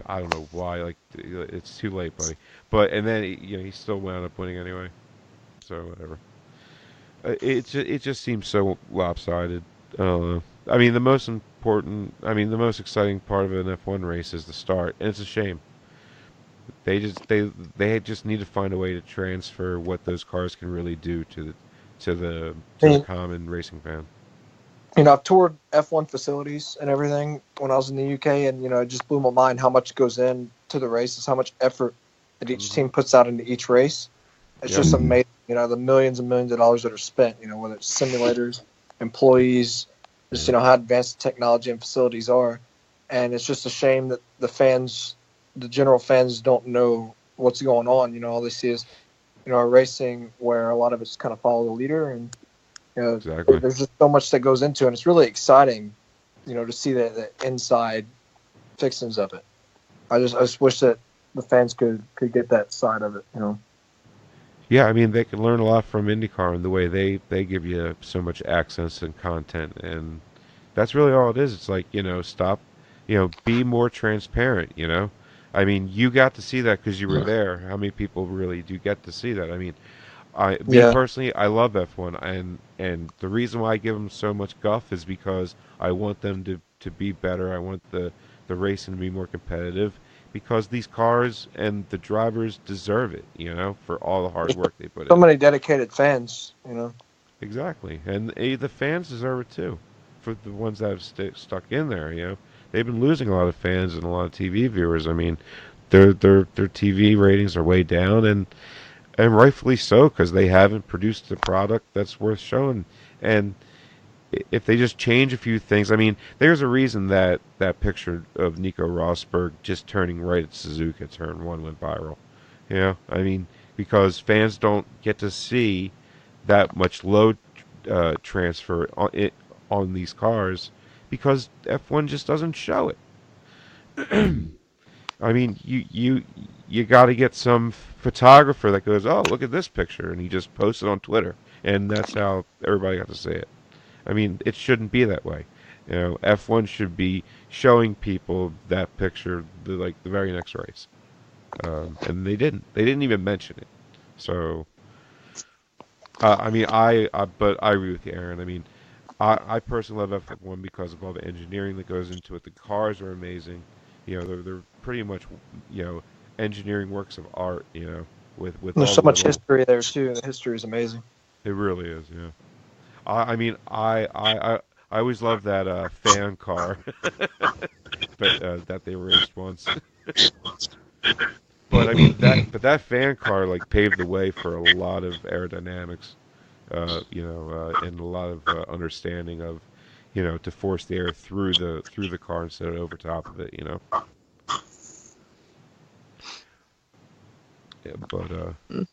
I don't know why. It's too late, buddy. But and then he still wound up winning anyway. So whatever. It just seems so lopsided. I don't know. I mean, the most exciting part of an F1 race is the start, and it's a shame. They just need to find a way to transfer what those cars can really do to the common racing fan. I've toured F1 facilities and everything when I was in the UK, and it just blew my mind how much goes into the races, how much effort that each team puts out into each race. It's just amazing, the millions and millions of dollars that are spent, whether it's simulators, employees, just how advanced the technology and facilities are, and it's just a shame that the general fans, don't know what's going on. All they see is a racing where a lot of it's kind of follow the leader, and Exactly. there's just so much that goes into it, and it's really exciting, to see the inside fixings of it. I just wish that the fans could get that side of it. Yeah, I mean, they can learn a lot from IndyCar and the way they give you so much access and content, and that's really all it is. It's like, stop, be more transparent. I mean, you got to see that because you were there. How many people really do get to see that? I mean, me Yeah. personally, I love F1, and the reason why I give them so much guff is because I want them to be better. I want the racing to be more competitive because these cars and the drivers deserve it, for all the hard work they put So in. many dedicated fans. Exactly, and the fans deserve it too, for the ones that have stuck in there. They've been losing a lot of fans and a lot of TV viewers. I mean, their TV ratings are way down, and rightfully so, because they haven't produced a product that's worth showing. And if they just change a few things, I mean, there's a reason that picture of Nico Rosberg just turning right at Suzuka turn one went viral. I mean, because fans don't get to see that much load transfer on these cars because F1 just doesn't show it. I mean, you got to get some photographer that goes, "Oh, look at this picture," and he just posts it on Twitter, and that's how everybody got to see it. I mean, it shouldn't be that way. F1 should be showing people that picture the very next race, and they didn't. They didn't even mention it. So, I mean, but I agree with you, Aaron. I mean, I personally love F1 because of all the engineering that goes into it. The cars are amazing. They're pretty much, you know, engineering works of art. With There's all so the much little. history there too. The history is amazing. It really is. Yeah. I mean, I always loved that fan car, that they raced once. But I mean that fan car like paved the way for a lot of aerodynamics, and a lot of understanding of, to force the air through the car instead of over top of it. Yeah,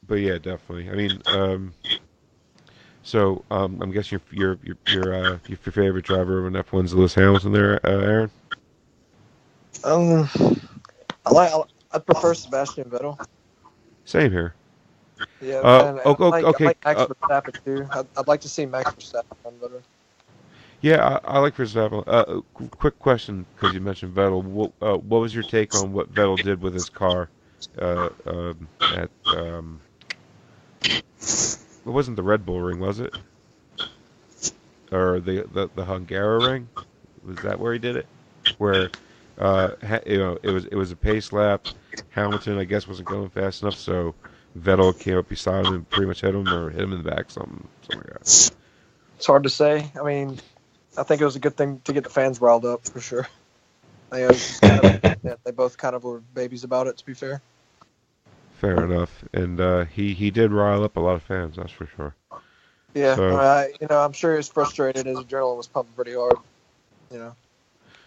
but yeah, definitely. I mean, so I'm guessing your favorite driver of an F1's Lewis Hamilton there, Aaron. Um, I prefer Sebastian Vettel. Same here. Yeah, and Okay. I like Max Verstappen too. I'd like to see Max Verstappen run better. Yeah, I like Verstappen. Quick question, because you mentioned Vettel. What was your take on what Vettel did with his car? At it wasn't the Red Bull Ring, was it? Or the Hungaroring? Was that where he did it? Where it was a pace lap. Hamilton, I guess, wasn't going fast enough, so Vettel came up beside him and pretty much hit him in the back, something like that. It's hard to say. I mean, I think it was a good thing to get the fans riled up for sure. It was just they both kind of were babies about it. To be fair. Fair enough, and he did rile up a lot of fans, that's for sure. Yeah, So, I'm sure he was frustrated. His adrenaline was pumping pretty hard.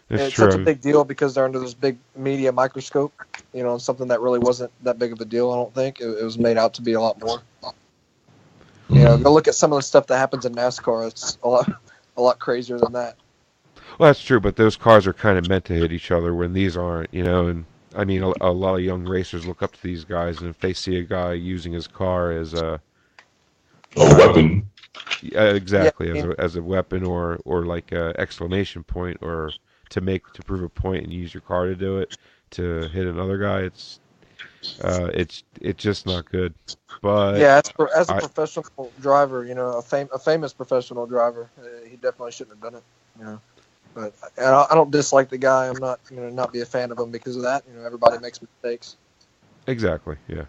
It's true. such a big deal because they're under this big media microscope. Something that really wasn't that big of a deal. I don't think it was made out to be a lot more. Go look at some of the stuff that happens in NASCAR. It's a lot crazier than that. Well, that's true, but those cars are kind of meant to hit each other when these aren't, and I mean, a lot of young racers look up to these guys, and if they see a guy using his car as A weapon. exactly, Yeah. as a weapon or like a exclamation point, or to prove a point and use your car to do it to hit another guy, it's just not good. But Yeah, as a professional driver, a famous professional driver, he definitely shouldn't have done it. But I don't dislike the guy. I'm not not be a fan of him because of that. Everybody makes mistakes. exactly, yeah.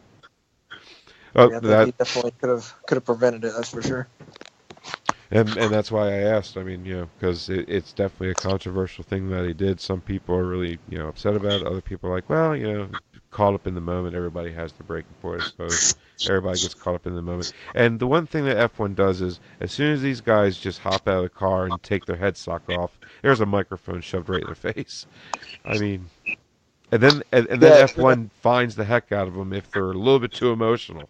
Yeah, I think he definitely could have prevented it. That's for sure. And that's why I asked. I mean, because it's definitely a controversial thing that he did. Some people are really, upset about it. Other people are like, well, caught up in the moment. Everybody has their breaking point, I suppose. Everybody gets caught up in the moment. And the one thing that F1 does is, as soon as these guys just hop out of the car and take their headstock off, there's a microphone shoved right in their face. I mean, and then F1 finds the heck out of them if they're a little bit too emotional.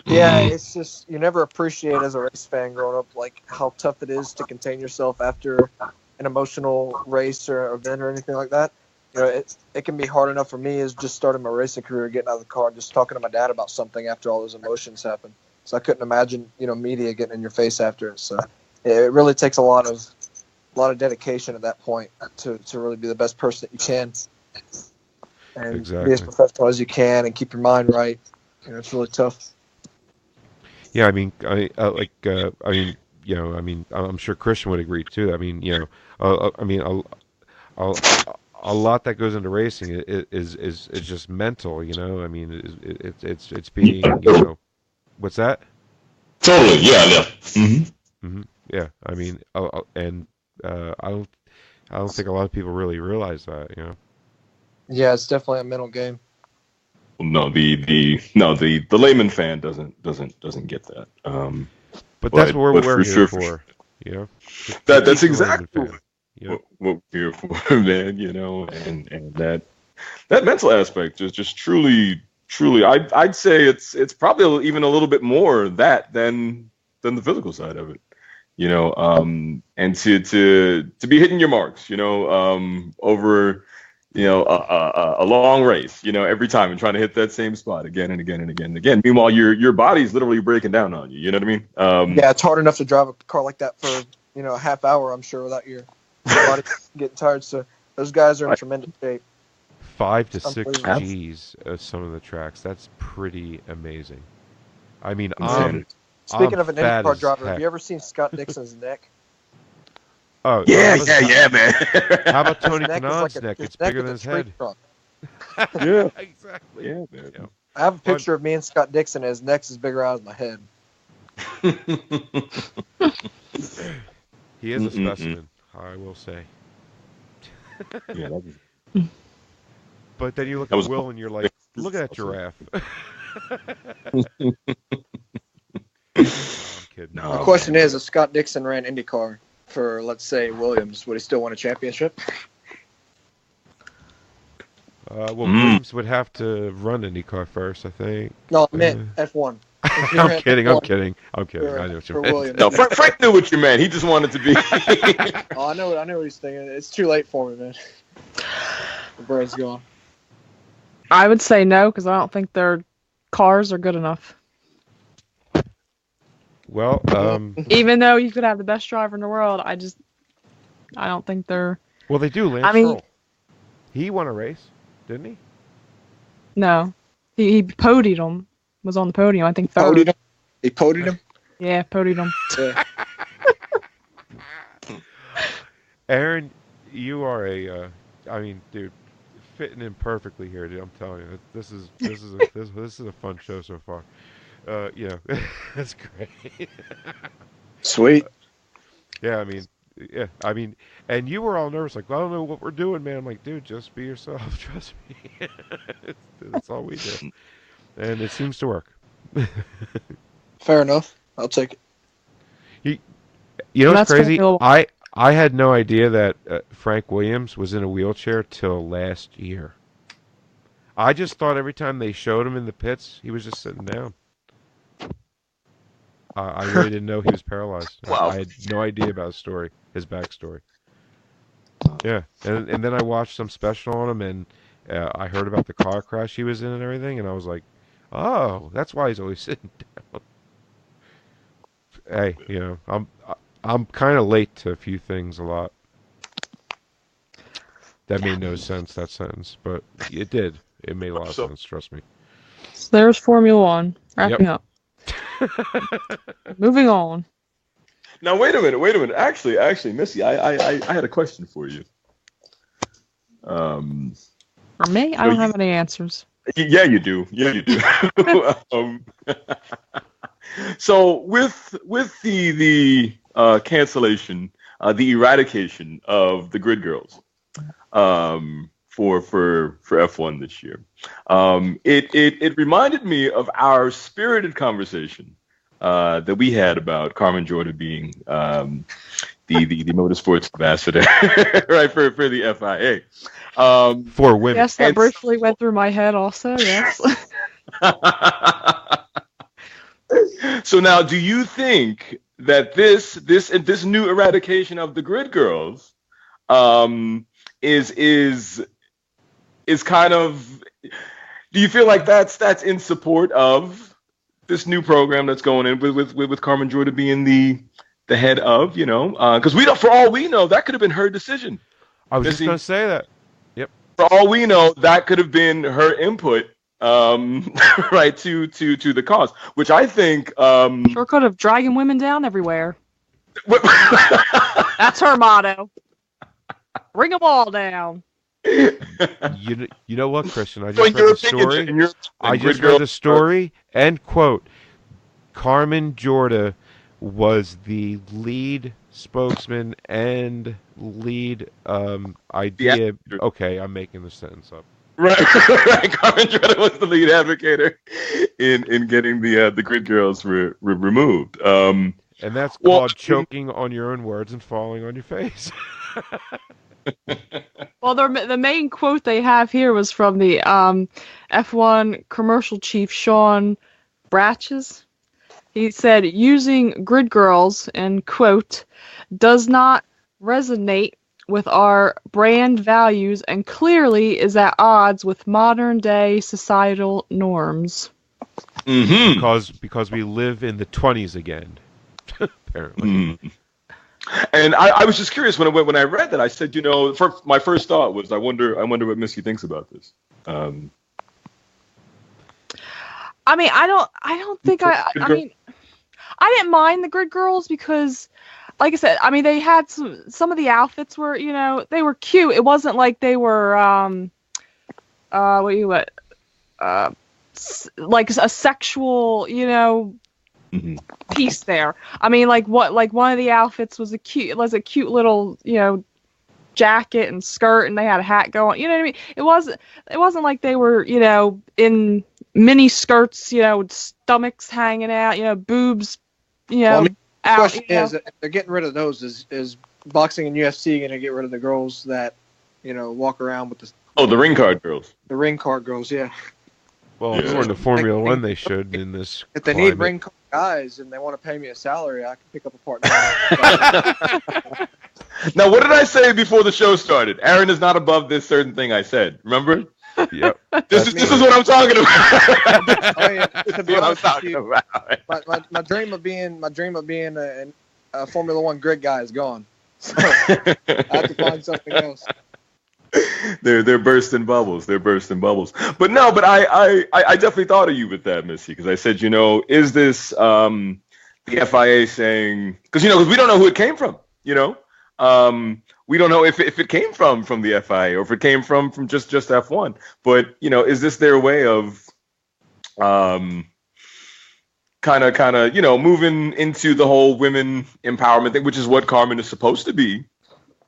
Yeah, it's just you never appreciate as a race fan growing up like how tough it is to contain yourself after an emotional race or event or anything like that. It can be hard enough for me as just starting my racing career, getting out of the car, and just talking to my dad about something after all those emotions happen. So I couldn't imagine media getting in your face after it. So it really takes a lot of dedication at that point to really be the best person that you can and be as professional as you can and keep your mind right. It's really tough. Yeah, I mean, I'm sure Christian would agree too. I mean, a lot that goes into racing is just mental. I mean, it's being, what's that? Totally, yeah. Mm-hmm. Yeah, I mean, and I don't think a lot of people really realize that. Yeah, it's definitely a mental game. No, the layman fan doesn't get that. But that's what we're here for. That's exactly what we're here for, man. And that mental aspect is just truly. I'd say it's probably even a little bit more that than the physical side of it. And to be hitting your marks, over. A long race, every time and trying to hit that same spot again and again and again and again. Meanwhile, your body's literally breaking down on you. You know what I mean? Yeah, it's hard enough to drive a car like that for a half hour, I'm sure, without your body getting tired. So those guys are in tremendous shape. 5 to 6 Gs of some of the tracks. That's pretty amazing. I mean, Speaking of an IndyCar driver, have you ever seen Scott Dixon's neck? Oh yeah, man. How about Tony Kanaan's neck? It's bigger than his head. Yeah, exactly. Yeah, man. I have a picture of me and Scott Dixon, and his neck's as big around as my head. He is a specimen, I will say. Yeah. But then you look at Will, and you're like, look at that giraffe. I'm kidding. No, the question is, if Scott Dixon ran IndyCar for, let's say, Williams, would he still win a championship? Williams would have to run IndyCar first, I think. No, I meant F1. I'm kidding. I know what you meant. Williams. No, Frank knew what you meant. He just wanted to be. I know what he's thinking. It's too late for me, man. The brain's gone. I would say no, because I don't think their cars are good enough. Well, even though you could have the best driver in the world, I don't think they're. Well, they do. Lance Stroll. He won a race, didn't he? No, he podied him. Was on the podium, I think. Third. He podied him. Yeah, podied him. Yeah. Aaron, you are I mean, dude, fitting in perfectly here, dude. I'm telling you, this is a fun show so far. That's great. Sweet. Yeah, I mean, and you were all nervous, like, well, I don't know what we're doing, man. I'm like, dude, just be yourself. Trust me. That's all we do, and it seems to work. Fair enough. I'll take it. You know what's crazy? I had no idea that Frank Williams was in a wheelchair till last year. I just thought every time they showed him in the pits, he was just sitting down. I really didn't know he was paralyzed. Wow. I had no idea about his backstory. Yeah, and then I watched some special on him, and I heard about the car crash he was in and everything, and I was like, oh, that's why he's always sitting down. Hey, I'm kind of late to a few things a lot. That made no sense, that sentence, but it did. It made a lot of sense, trust me. So there's Formula One. Wrapping up. Moving on. Now wait a minute. Actually, Missy, I had a question for you. For me, I don't have any answers. Yeah, you do. So with the cancellation, the eradication of the grid girls, for F1 this year, it reminded me of our spirited conversation that we had about Carmen Jordan being the motorsports ambassador, right, for the FIA. For women. Yes, that briefly went through my head also, yes. So now, do you think that this new eradication of the grid girls is kind of, do you feel like that's in support of this new program that's going in with Carmen Jordan being the head of, because we don't, for all we know, that could have been her decision. I was just going to say that. Yep. For all we know, that could have been her input, right, to the cause, which I think sure could have, dragging women down everywhere. That's her motto. Bring them all down. You know what, Christian? I just read the story. I just read the story, and quote, Carmen Jordan was the lead spokesman and lead idea. Okay, I'm making the sentence up. Right. Carmen Jordan was the lead advocate in getting the grid girls removed. And that's called choking on your own words and falling on your face. Well, the main quote they have here was from the F1 commercial chief, Sean Bratches. He said, using grid girls, and quote, does not resonate with our brand values and clearly is at odds with modern day societal norms. Mm-hmm. Because we live in the 20s again, apparently. Mm. And I was just curious when I read that. I said, my first thought was, I wonder what Missy thinks about this. I mean, I don't think I mean, I didn't mind the grid girls because, like I said, I mean, they had some of the outfits were, they were cute. It wasn't like they were, like a sexual, Mm-hmm. piece there. I mean, like one of the outfits was a cute little, jacket and skirt, and they had a hat going. You know what I mean? It wasn't like they were, in mini skirts, with stomachs hanging out, boobs, Well, I mean, the out. question is, if they're getting rid of those, is boxing and UFC going to get rid of the girls that, walk around with the ring card girls? The ring card girls, yeah. Well, according to Formula One, they should in this. If they need ring card guys and they want to pay me a salary, I can pick up a part-time. Now, what did I say before the show started? Aaron is not above this certain thing I said. Remember? Yep. This is what I'm talking about. Oh yeah. To be honest with talking you, about. my dream of being a Formula One grid guy is gone. So I have to find something else. They're bursting bubbles. But no, I definitely thought of you with that, Missy, because I said, is this the FIA saying, because we don't know who it came from, we don't know if it came from the FIA or if it came from just F1. But is this their way of kind of moving into the whole women empowerment thing, which is what Carmen is supposed to be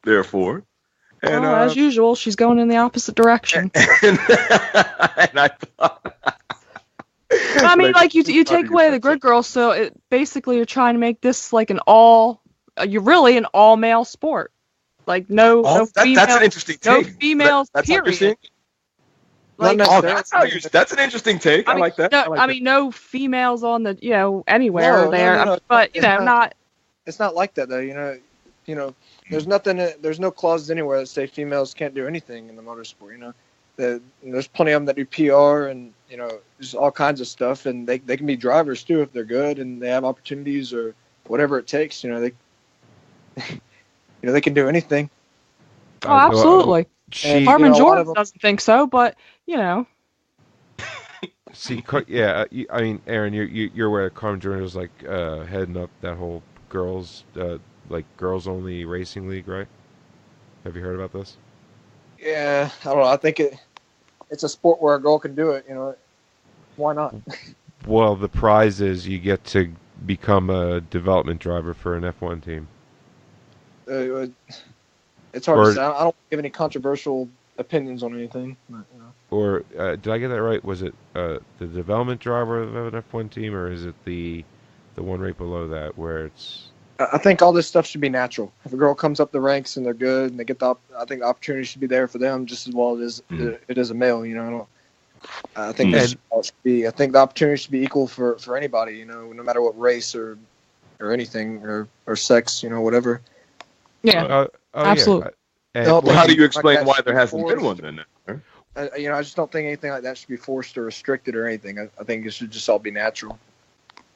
there for? And, as usual, she's going in the opposite direction. And I thought, I mean, like you take away the grid girls, so basically you're trying to make this like an all male sport. Like no female, that's an interesting take. No females. That's period. Like, that's an interesting take. I like that. No, I mean, no females on the anywhere there. No, but not. It's not like that though. There's no clauses anywhere that say females can't do anything in the motorsport. There's plenty of them that do PR and there's all kinds of stuff, and they can be drivers too if they're good and they have opportunities or whatever it takes. They they can do anything. Oh, absolutely. Carmen Jordan doesn't think so, but See, yeah, I mean, Aaron, you're aware that Carmen Jordan was like heading up that whole girls only racing league, right? Have you heard about this? Yeah, I don't know. I think it's a sport where a girl can do it. Why not? Well, the prize is you get to become a development driver for an F1 team? It's hard Or- to say. I don't give any controversial opinions on anything. But, Or did I get that right? Was it the development driver of an F1 team, or is it the one right below that where it's? I think all this stuff should be natural. If a girl comes up the ranks and they're good and they get I think the opportunity should be there for them just as well as it is a male. I think that's how it should be. I think the opportunity should be equal for anybody. No matter what race or anything or sex. Whatever. Yeah, absolutely. Yeah. No, Well, how do you explain that why should there be hasn't been forced. one then? Huh? I just don't think anything like that should be forced or restricted or anything. I think it should just all be natural.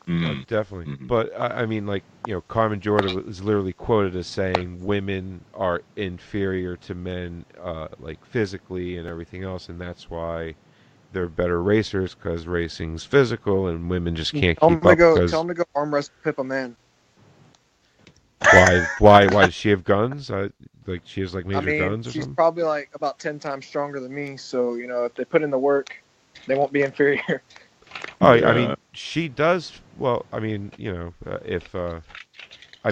Definitely. Mhm. But I mean, like, Carmen Jordan was literally quoted as saying women are inferior to men, like physically and everything else, and that's why they're better racers because racing's physical and women just can't Tell keep them up. to tell them to go arm wrestle Pip a man. Why does she have guns? Like she has like major guns or she's something? probably like about 10 times stronger than me. So if they put in the work, they won't be inferior. Oh, Yeah. I mean, she does. Well, I mean, if I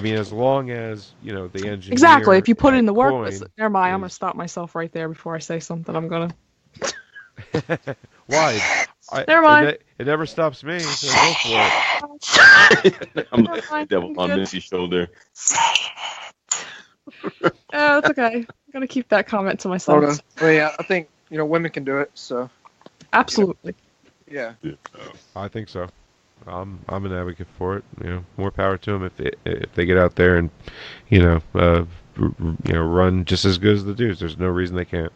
mean, as long as the engineer. Exactly. If you put at in the work, Coin never mind. I'm gonna is- stop myself right there before I say something. I'm gonna. Why? Never mind. It never stops me. So go for it. I'm Never mind, the devil I'm on good. Missy's shoulder. Oh, it's okay. I'm gonna keep that comment to myself. Okay. Well, yeah, I think women can do it. So Absolutely. yeah. I think so. I'm an advocate for it. More power to them if they get out there and run just as good as the dudes. There's no reason they can't.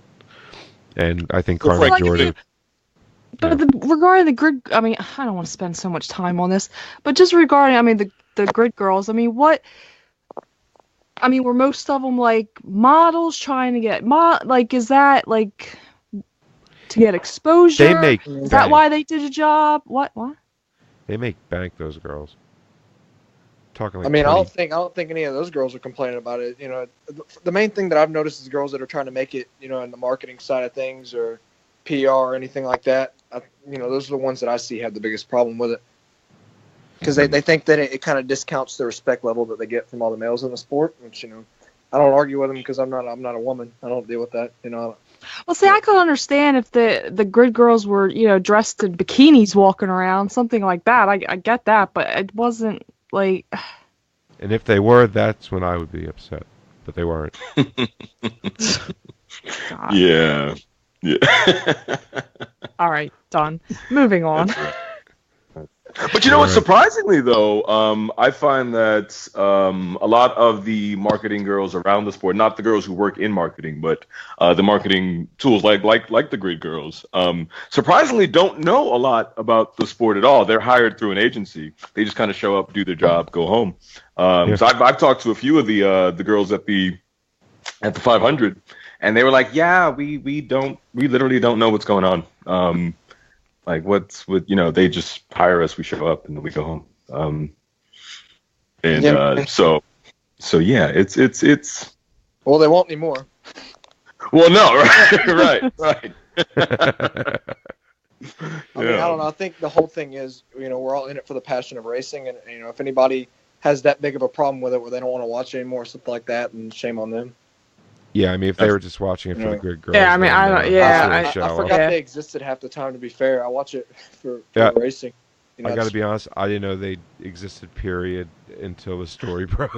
And I think Well, Carmen like, Jordan. But regarding the grid, I mean, I don't want to spend so much time on this, but just regarding, I mean, the grid girls, I mean, were most of them like models trying to get is that like to get exposure? They make Is that bank. why they did a job? What? They make bank, those girls. Talking like I mean, 20 I don't think any of those girls are complaining about it. The main thing that I've noticed is girls that are trying to make it, in the marketing side of things or PR or anything like that. Those are the ones that I see have the biggest problem with it. Because they think that it kind of discounts the respect level that they get from all the males in the sport, which I don't argue with them because I'm not a woman. I don't deal with that. Well, see, I could understand if the grid girls were, dressed in bikinis walking around, something like that. I get that, but it wasn't like. And if they were, that's when I would be upset. But they weren't. God. Yeah. All right, done. Moving on. But what? Surprisingly, though, I find that a lot of the marketing girls around the sport, not the girls who work in marketing, but the marketing tools like the grid girls, surprisingly don't know a lot about the sport at all. They're hired through an agency. They just kind of show up, do their job, go home. So I've talked to a few of the girls at the 500, and they were like, "Yeah, we literally don't know what's going on." Like they just hire us, we show up, and then we go home. So yeah, it's. Well, they won't anymore. Well, no, right, right. I mean, I don't know. I think the whole thing is, we're all in it for the passion of racing, and if anybody has that big of a problem with it, where they don't want to watch it anymore, or something like that, then shame on them. Yeah, I mean, if they were just watching it for the grid girls. Yeah, I mean, then, I don't- yeah, absolutely I shallow. forgot Yeah. they existed half the time. To be fair, I watch it for Yeah. racing. I got to be honest, I didn't know they existed. Period, until the story broke.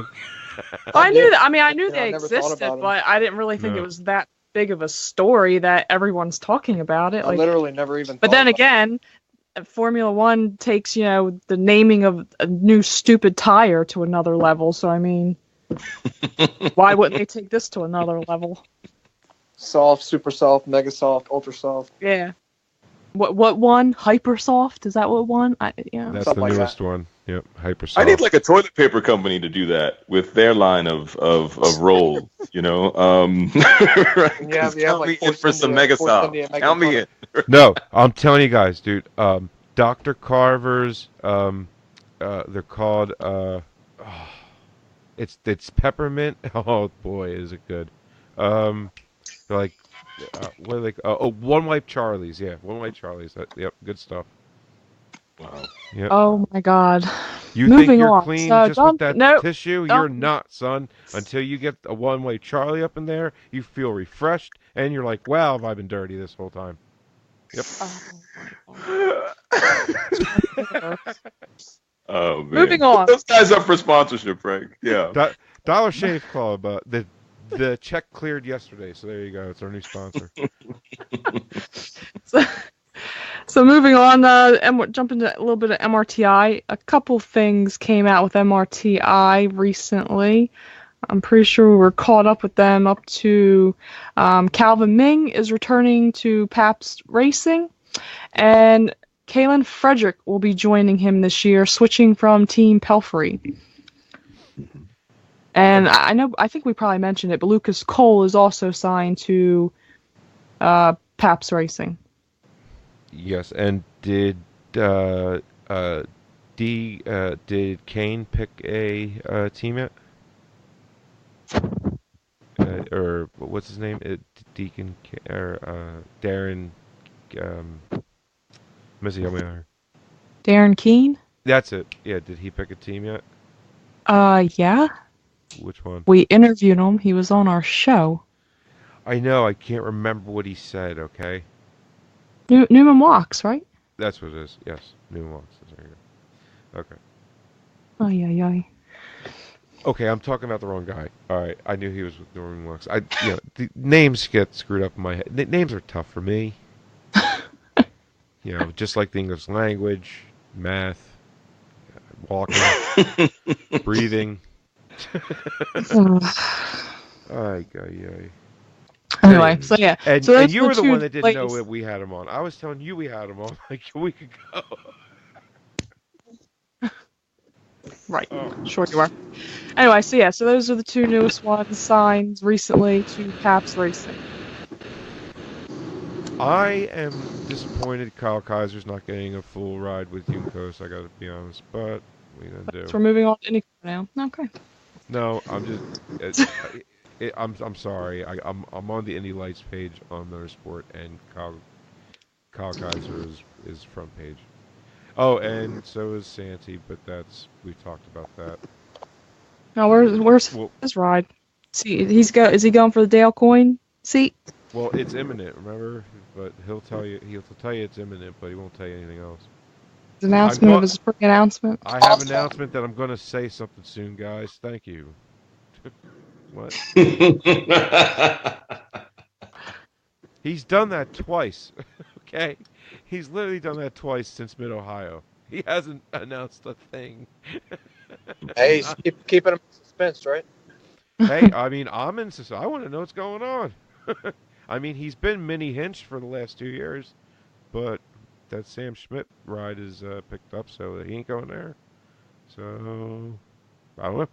I knew that. I mean, I knew You know, I they never thought existed, about 'em. but I didn't really think No. it was that big of a story that everyone's talking about it. I Like, literally never even. but thought then about again, Formula One takes the naming of a new stupid tire to another level. So I mean, why wouldn't they take this to another level? it. Soft, super soft, mega soft, ultra soft. Yeah. What one? Hypersoft? Is that what one? That's Something the like newest one. Yep, Hypersoft. I need like a toilet paper company to do that with their line of rolls, right? You have Count like me in for some Force mega India, soft. Mega Count me Soft. in. No, I'm telling you guys, dude. Dr. Carver's. They're called. It's peppermint. Oh boy, is it good. They're like, what are they? One Wipe Charlie's. Yeah, One Wipe Charlie's. Yep, good stuff. Wow. Yep. Oh my God. You think Moving you're on. clean So just with that nope, tissue? don't- You're not, son. Until you get a one-way Charlie up in there, you feel refreshed, and you're like, wow, have I been dirty this whole time? Yep. Oh, my God. Oh man. Moving on. Put those guys up for sponsorship, Frank. Yeah. Dollar Shave Club. The check cleared yesterday, so there you go. It's our new sponsor. So moving on, jump into a little bit of MRTI. A couple things came out with MRTI recently. I'm pretty sure we're caught up with them up to Calvin Ming is returning to Pabst Racing, and Kalen Frederick will be joining him this year, switching from Team Pelfrey. And I think we probably mentioned it, but Lucas Cole is also signed to Pabst Racing. Yes, and did Kane pick a team yet? Or what's his name? Deacon or Darren. Missy, help me out here. Darren Keane? That's it. Yeah. Did he pick a team yet? Yeah. Which one? We interviewed him. He was on our show. I know. I can't remember what he said. Okay. Newman Walks, right? That's what it is. Yes. Newman Walks. There you go. Okay. Oh, yeah. Okay, I'm talking about the wrong guy. All right, I knew he was with Newman Walks. The names get screwed up in my head. Names are tough for me. Just like the English language, math, walking, breathing. Ay. Anyway, so yeah. And, so and you were the two one that didn't know ladies. that we had him on. I was telling you we had him on like a week ago. Right. Sure you are. Anyway, so yeah, so those are the two newest ones signed recently to Pabst Racing. I am disappointed Kyle Kaiser's not getting a full ride with Juncos, I gotta be honest, but what are you gonna do? So we're moving on to IndyCar now. Okay. No, I'm just I'm sorry. I'm on the Indy Lights page on Motorsport, and Kyle Kaiser is front page. Oh, and so is Santi, but we talked about that. Now where's his ride? See, is he going for the Dale Coyne seat? Well, it's imminent, remember? But he'll tell you it's imminent, but he won't tell you anything else. His announcement of his pre-announcement. I have an announcement that I'm going to say something soon, guys. Thank you. What? He's done that twice. Okay? He's literally done that twice since Mid-Ohio. He hasn't announced a thing. Hey, he's keeping him in suspense, right? Hey, I mean, I'm in suspense. I want to know what's going on. I mean, he's been mini hinched for the last 2 years, but that Sam Schmidt ride is picked up, so he ain't going there. So, I don't know.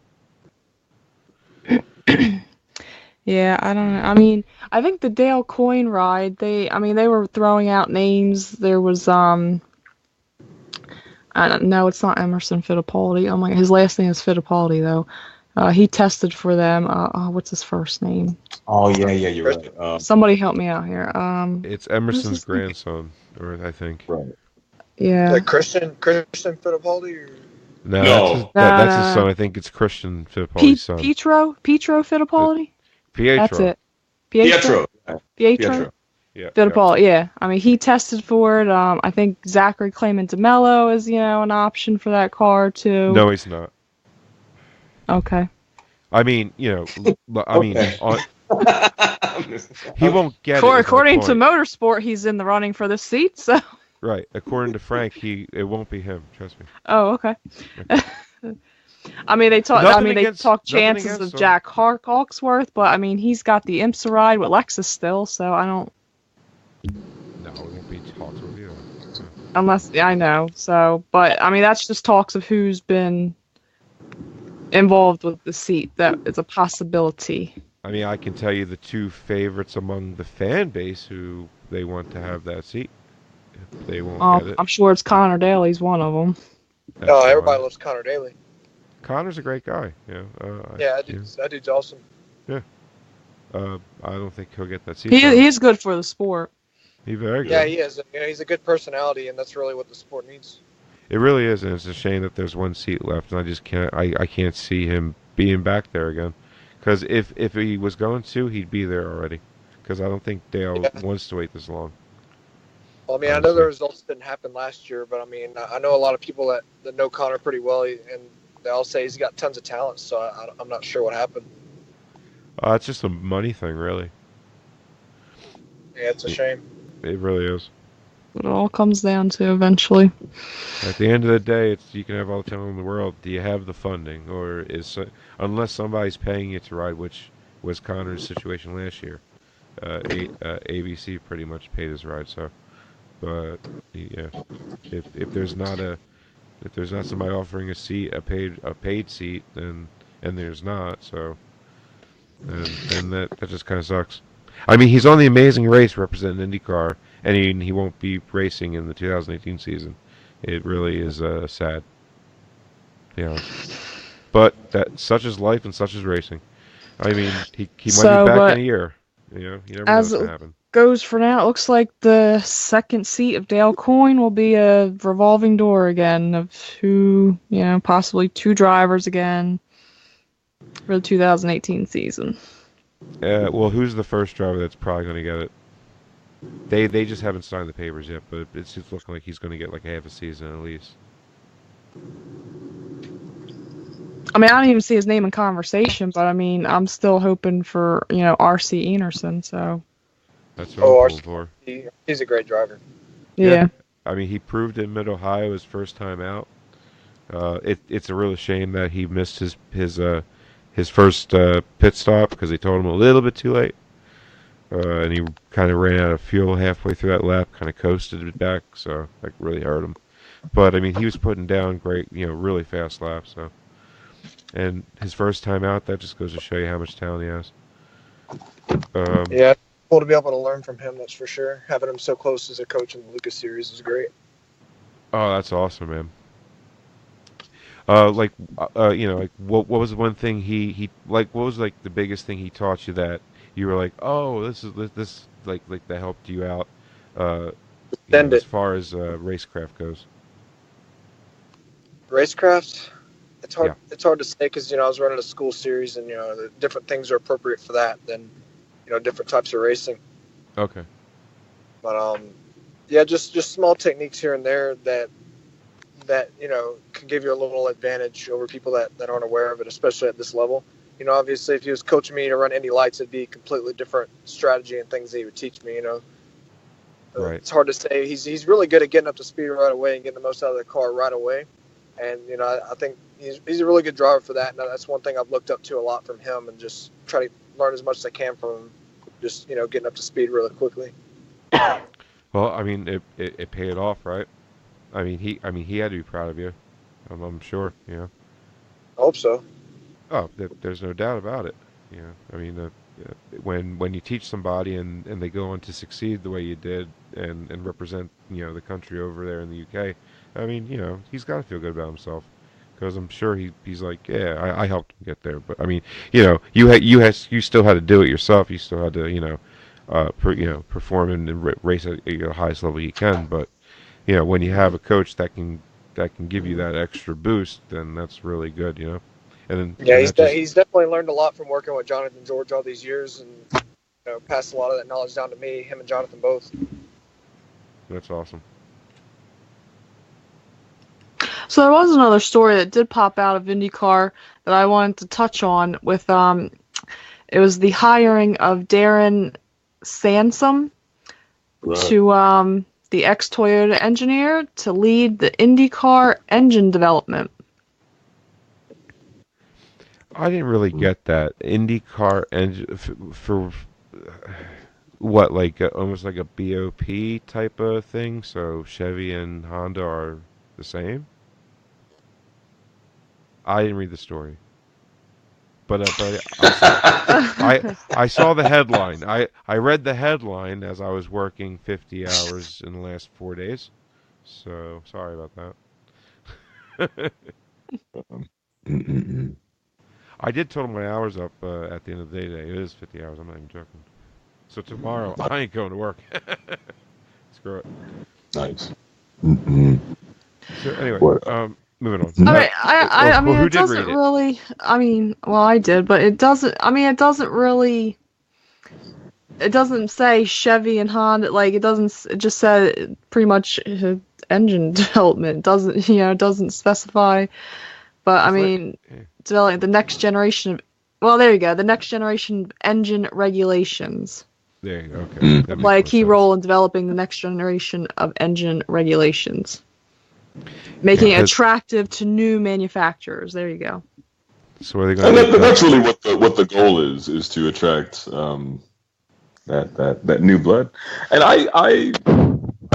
Yeah, I don't know. I mean, I think the Dale Coyne ride, they were throwing out names. There was, I don't know, it's not Emerson Fittipaldi. Oh my, his last name is Fittipaldi, though. He tested for them. What's his first name? Oh, yeah, you're right. Somebody help me out here. It's Emerson's grandson, or I think. Right. Yeah. Like Christian Fittipaldi? Or... No, that's his son. I think it's Christian Fittipaldi's son. Pietro Fittipaldi? Pietro. That's it. Pietro. Yeah. Fittipaldi, yeah. I mean, he tested for it. I think Zachary Clayman DeMello is, an option for that car, too. No, he's not. Okay. I mean, he won't get it. According to Motorsport, he's in the running for the seat, so... Right. According to Frank, it won't be him. Trust me. Oh, okay. I mean, they talk chances of Jack Hawksworth, but I mean, he's got the IMSA ride with Lexus still, so I don't. No, it won't be Hawksworth either. Unless I know. So, but I mean, that's just talks of who's been involved with the seat. That is a possibility. I mean, I can tell you the two favorites among the fan base who they want to have that seat. They won't get it. I'm sure it's Connor Daly's one of them. Everybody loves Connor Daly. Connor's a great guy. That dude's awesome. Yeah. I don't think he'll get that seat. He's good for the sport. He's very good. Yeah, he is. He's a good personality, and that's really what the sport needs. It really is, and it's a shame that there's one seat left, and I just can't. I can't see him being back there again. Because if he was going to, he'd be there already. Because I don't think Dale Yeah. wants to wait this long. Well, I mean, I know the Honestly. results didn't happen last year, but I mean, I know a lot of people that know Connor pretty well, and they all say he's got tons of talent. So I'm not sure what happened. It's just a money thing, really. Yeah, it's a It, shame. it really is. What it all comes down to eventually. At the end of the day, it's you can have all the talent in the world. Do you have the funding, or unless somebody's paying you to ride, which was Connor's situation last year? ABC pretty much paid his ride, so. But yeah, if there's not somebody offering a paid seat, then and there's not, so and that just kind of sucks. I mean, he's on the Amazing Race representing IndyCar, and he won't be racing in the 2018 season. It really is sad, to be honest. But that such is life and such is racing. I mean, he might be back in a year. You know, you never know what's As gonna it happen. goes for now, it looks like the second seat of Dale Coyne will be a revolving door again of possibly two drivers again for the 2018 season. Well, who's the first driver that's probably going to get it? They just haven't signed the papers yet, but it's just looking like he's going to get like half a season at least. I mean, I don't even see his name in conversation, but I mean, I'm still hoping for, R.C. Enerson, so. That's what I'm Oh, hoping for. he's a great driver. Yeah. I mean, he proved in Mid-Ohio his first time out. It's a real shame that he missed his first pit stop because they told him a little bit too late. And he kind of ran out of fuel halfway through that lap, kind of coasted it back, so that really hurt him. But I mean, he was putting down great, really fast laps. So, and his first time out, that just goes to show you how much talent he has. Yeah, cool to be able to learn from him. That's for sure. Having him so close as a coach in the Lucas Series is great. Oh, that's awesome, man. Like what was the one thing he like? What was like the biggest thing he taught you that you were like, oh, this like that helped you out, as far as racecraft goes? Racecraft, it's hard. Yeah. It's hard to say because I was running a school series, and the different things are appropriate for that than different types of racing. Okay. But yeah, just small techniques here and there that can give you a little advantage over people that aren't aware of it, especially at this level. Obviously, if he was coaching me to run Indy Lights, it'd be a completely different strategy and things that he would teach me. Right. It's hard to say. He's really good at getting up to speed right away and getting the most out of the car right away. And I think he's a really good driver for that. And that's one thing I've looked up to a lot from him, and just try to learn as much as I can from him. Just getting up to speed really quickly. Well, I mean, it paid off, right? I mean, he had to be proud of you. I'm sure. I hope so. Oh, there's no doubt about it. I mean, when you teach somebody and they go on to succeed the way you did and represent the country over there in the UK, I mean, he's got to feel good about himself because I'm sure he's like, yeah, I helped him get there. But I mean, you still had to do it yourself. You still had to perform and race at your highest level you can. But when you have a coach that can give you that extra boost, then that's really good. And then, Yeah, he's definitely learned a lot from working with Jonathan George all these years, and passed a lot of that knowledge down to me. Him and Jonathan both. That's awesome. So there was another story that did pop out of IndyCar that I wanted to touch on with it was the hiring of Darren Sansom to the ex-Toyota engineer to lead the IndyCar engine development. I didn't really get that IndyCar engine for what, like almost like a BOP type of thing. So Chevy and Honda are the same. I didn't read the story, but I saw the headline. I read the headline as I was working 50 hours in the last 4 days. So sorry about that. I did total my hours up at the end of the day today. It is 50 hours. I'm not even joking. So tomorrow, I ain't going to work. Screw it. Nice. So anyway, What? moving on. I mean, I mean, who it did doesn't read it? really. I mean, well, I did, but it doesn't. I mean, it doesn't really. It doesn't say Chevy and Honda. Like, it doesn't. It just said pretty much engine development. It doesn't, it doesn't specify. But I It's like- mean, yeah. developing the next generation of. Well, there you go. The next generation of engine regulations. There you go. Okay. Mm. That Play a makes key more role in developing the next generation of engine regulations. Making it that's- attractive to new manufacturers. There you go. sense. So are they And going to? that's really what the goal is to attract that new blood. And I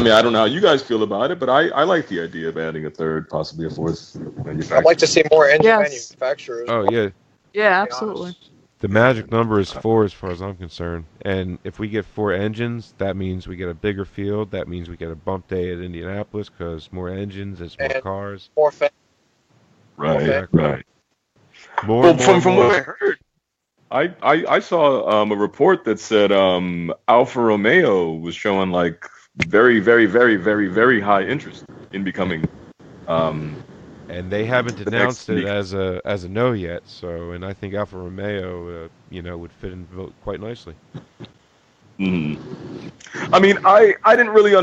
mean, I don't know how you guys feel about it, but I like the idea of adding a third, possibly a fourth manufacturer. I'd like to see more engine Yes. manufacturers. Oh yeah. Yeah, to be absolutely. honest. The magic number is 4 as far as I'm concerned. And if we get 4 engines, that means we get a bigger field. That means we get a bump day at Indianapolis because more engines, it's more And- cars. More fans. Right, Okay. right. More, Well, more, from more. what I heard, I saw a report that said Alfa Romeo was showing like very, very, very, very, very high interest in becoming. And they haven't The announced next it as a no yet. So, and I think Alfa Romeo, would fit in vote quite nicely. Mhm. I mean, I didn't really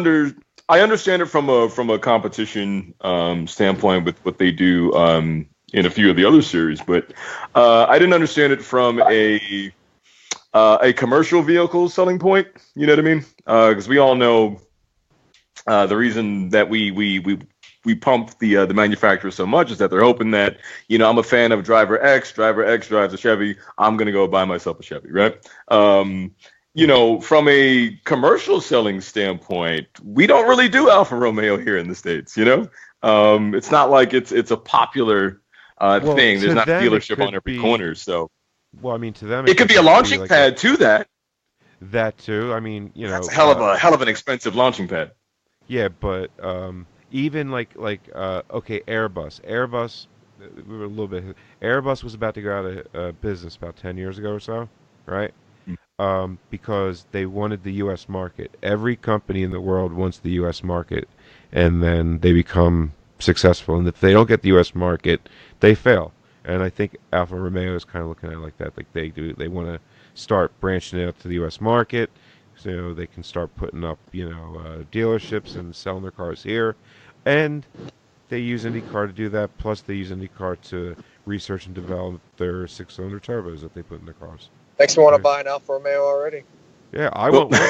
I understand it from a competition standpoint with what they do in a few of the other series, but I didn't understand it from a commercial vehicle selling point. You know what I mean? Because we all know the reason that we pump the manufacturer so much is that they're hoping that, I'm a fan of driver X drives a Chevy, I'm gonna go buy myself a Chevy, right? From a commercial selling standpoint, we don't really do Alfa Romeo here in the States. It's not like it's a popular thing. to There's not a them, it dealership on could every be- corner, so Well, I mean, to them, it could be a just launching like pad to that. that too. I mean, That's a hell of an expensive launching pad. Yeah, but even like okay, Airbus, we were a little bit. Airbus was about to go out of business about 10 years ago or so, right? Because they wanted the U.S. market. Every company in the world wants the U.S. market, and then they become successful. And if they don't get the U.S. market, they fail. And I think Alfa Romeo is kind of looking at it like that. Like they want to start branching out to the U.S. market, so they can start putting up, dealerships and selling their cars here. And they use IndyCar to do that. Plus, they use IndyCar to research and develop their 6-cylinder turbos that they put in their cars. Makes me want Yeah. to buy an Alfa Romeo already. Yeah, I want one.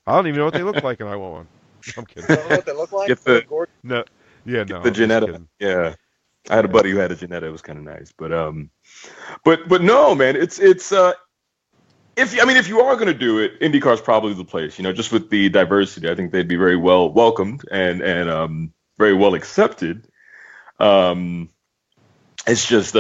I don't even know what they look like, and I want one. I'm kidding. I don't know what they look like. Get but the- they're gorgeous. No, yeah, no. The I'm just Jannetta. kidding. Yeah. I had a buddy who had a Jannetta. It was kind of nice, but no, man, it's if you are going to do it, IndyCar's probably the place. Just with the diversity, I think they'd be very well welcomed and very well accepted. It's just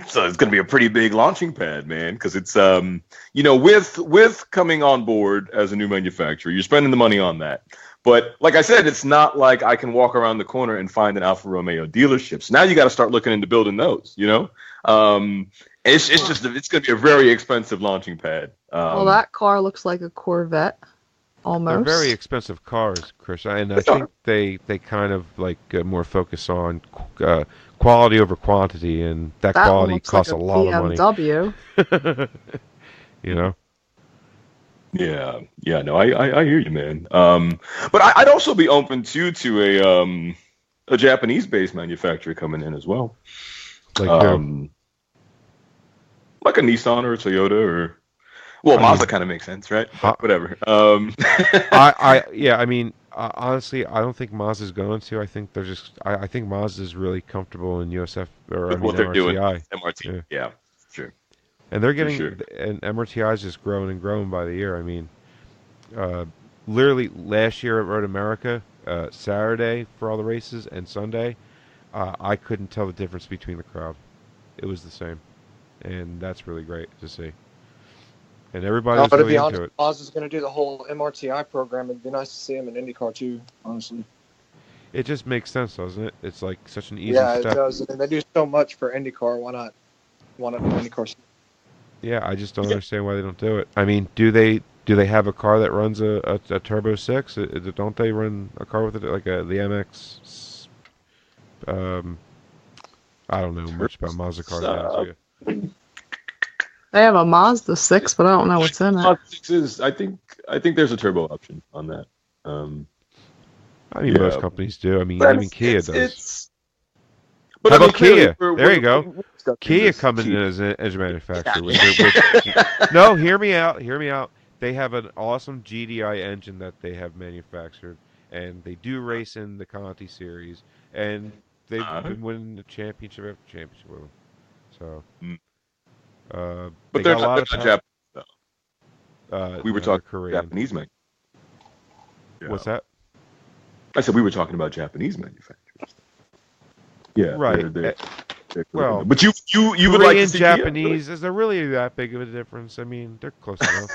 so it's going to be a pretty big launching pad, man, because it's with coming on board as a new manufacturer, you're spending the money on that. But like I said, it's not like I can walk around the corner and find an Alfa Romeo dealership. So now you got to start looking into building those. It's going to be a very expensive launching pad. Well, that car looks like a Corvette, almost. They're very expensive cars, Chris, and I think they kind of like more focus on quality over quantity, and that That one quality looks costs like a lot of money. BMW. Yeah, no, I hear you, man. But I'd also be open to a Japanese-based manufacturer coming in as well. Like Like a Nissan or a Toyota or, well, Mazda kind of makes sense, right? Whatever. I mean, honestly, I don't think Mazda's going to. I think they're just. I think Mazda's really comfortable in USF or With what they're doing. MRTI. MRT. Yeah, sure. And they're getting, sure. and MRTI is just growing and growing by the year. I mean, literally last year at Road America, Saturday for all the races and Sunday, I couldn't tell the difference between the crowd. It was the same, and that's really great to see. And everybody's to really be into honest, it. Oz is going to do the whole MRTI program. It'd be nice to see him in IndyCar too, honestly. It just makes sense, doesn't it? It's like such an easy Yeah, it step. does. And they do so much for IndyCar. Why not do IndyCar? Yeah, I just don't understand why they don't do it. I mean, do they have a car that runs a Turbo 6? Don't they run a car with it like the MX I don't know much about Mazda cars. To be honest with you. They have a Mazda 6, but I don't know what's in it. Mazda 6 is, I think there's a turbo option on that. I mean, Yeah. most companies do. I mean, But even Kia does. But How I mean, about Kia? clearly, There you go. we're discussing Kia this coming cheap. in as an engine manufacturer. Yeah. No, hear me out. Hear me out. They have an awesome GDI engine that they have manufactured, and they do race in the Conti series, and they've been winning the championship after championship with them. So, Mm. they But they're got a lot not of Japanese, talent. we were no, talking Korean. Japanese man. Yeah. What's that? I said we were talking about Japanese manufacturers. Yeah, Right. They're Well, but you would like to Korean, see Kia? Japanese, is there really that big of a difference? I mean, they're close enough.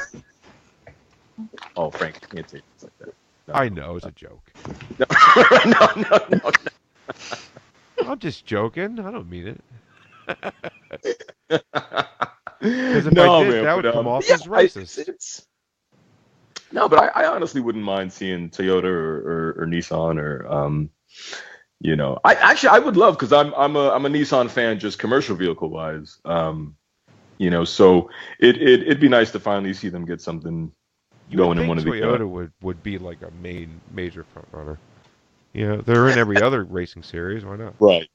Oh, Frank, you can't say things like that. No. I know, it's a joke. No. I'm just joking. I don't mean it. Because if No, I did, man, that would but, come off yeah, as racist. No, but I honestly wouldn't mind seeing Toyota or Nissan or I would love, because I'm a Nissan fan, just commercial vehicle wise. So it'd be nice to finally see them get something You going would in think one of the Toyota would be like a major front runner. You know, they're in every other racing series. Why not? right.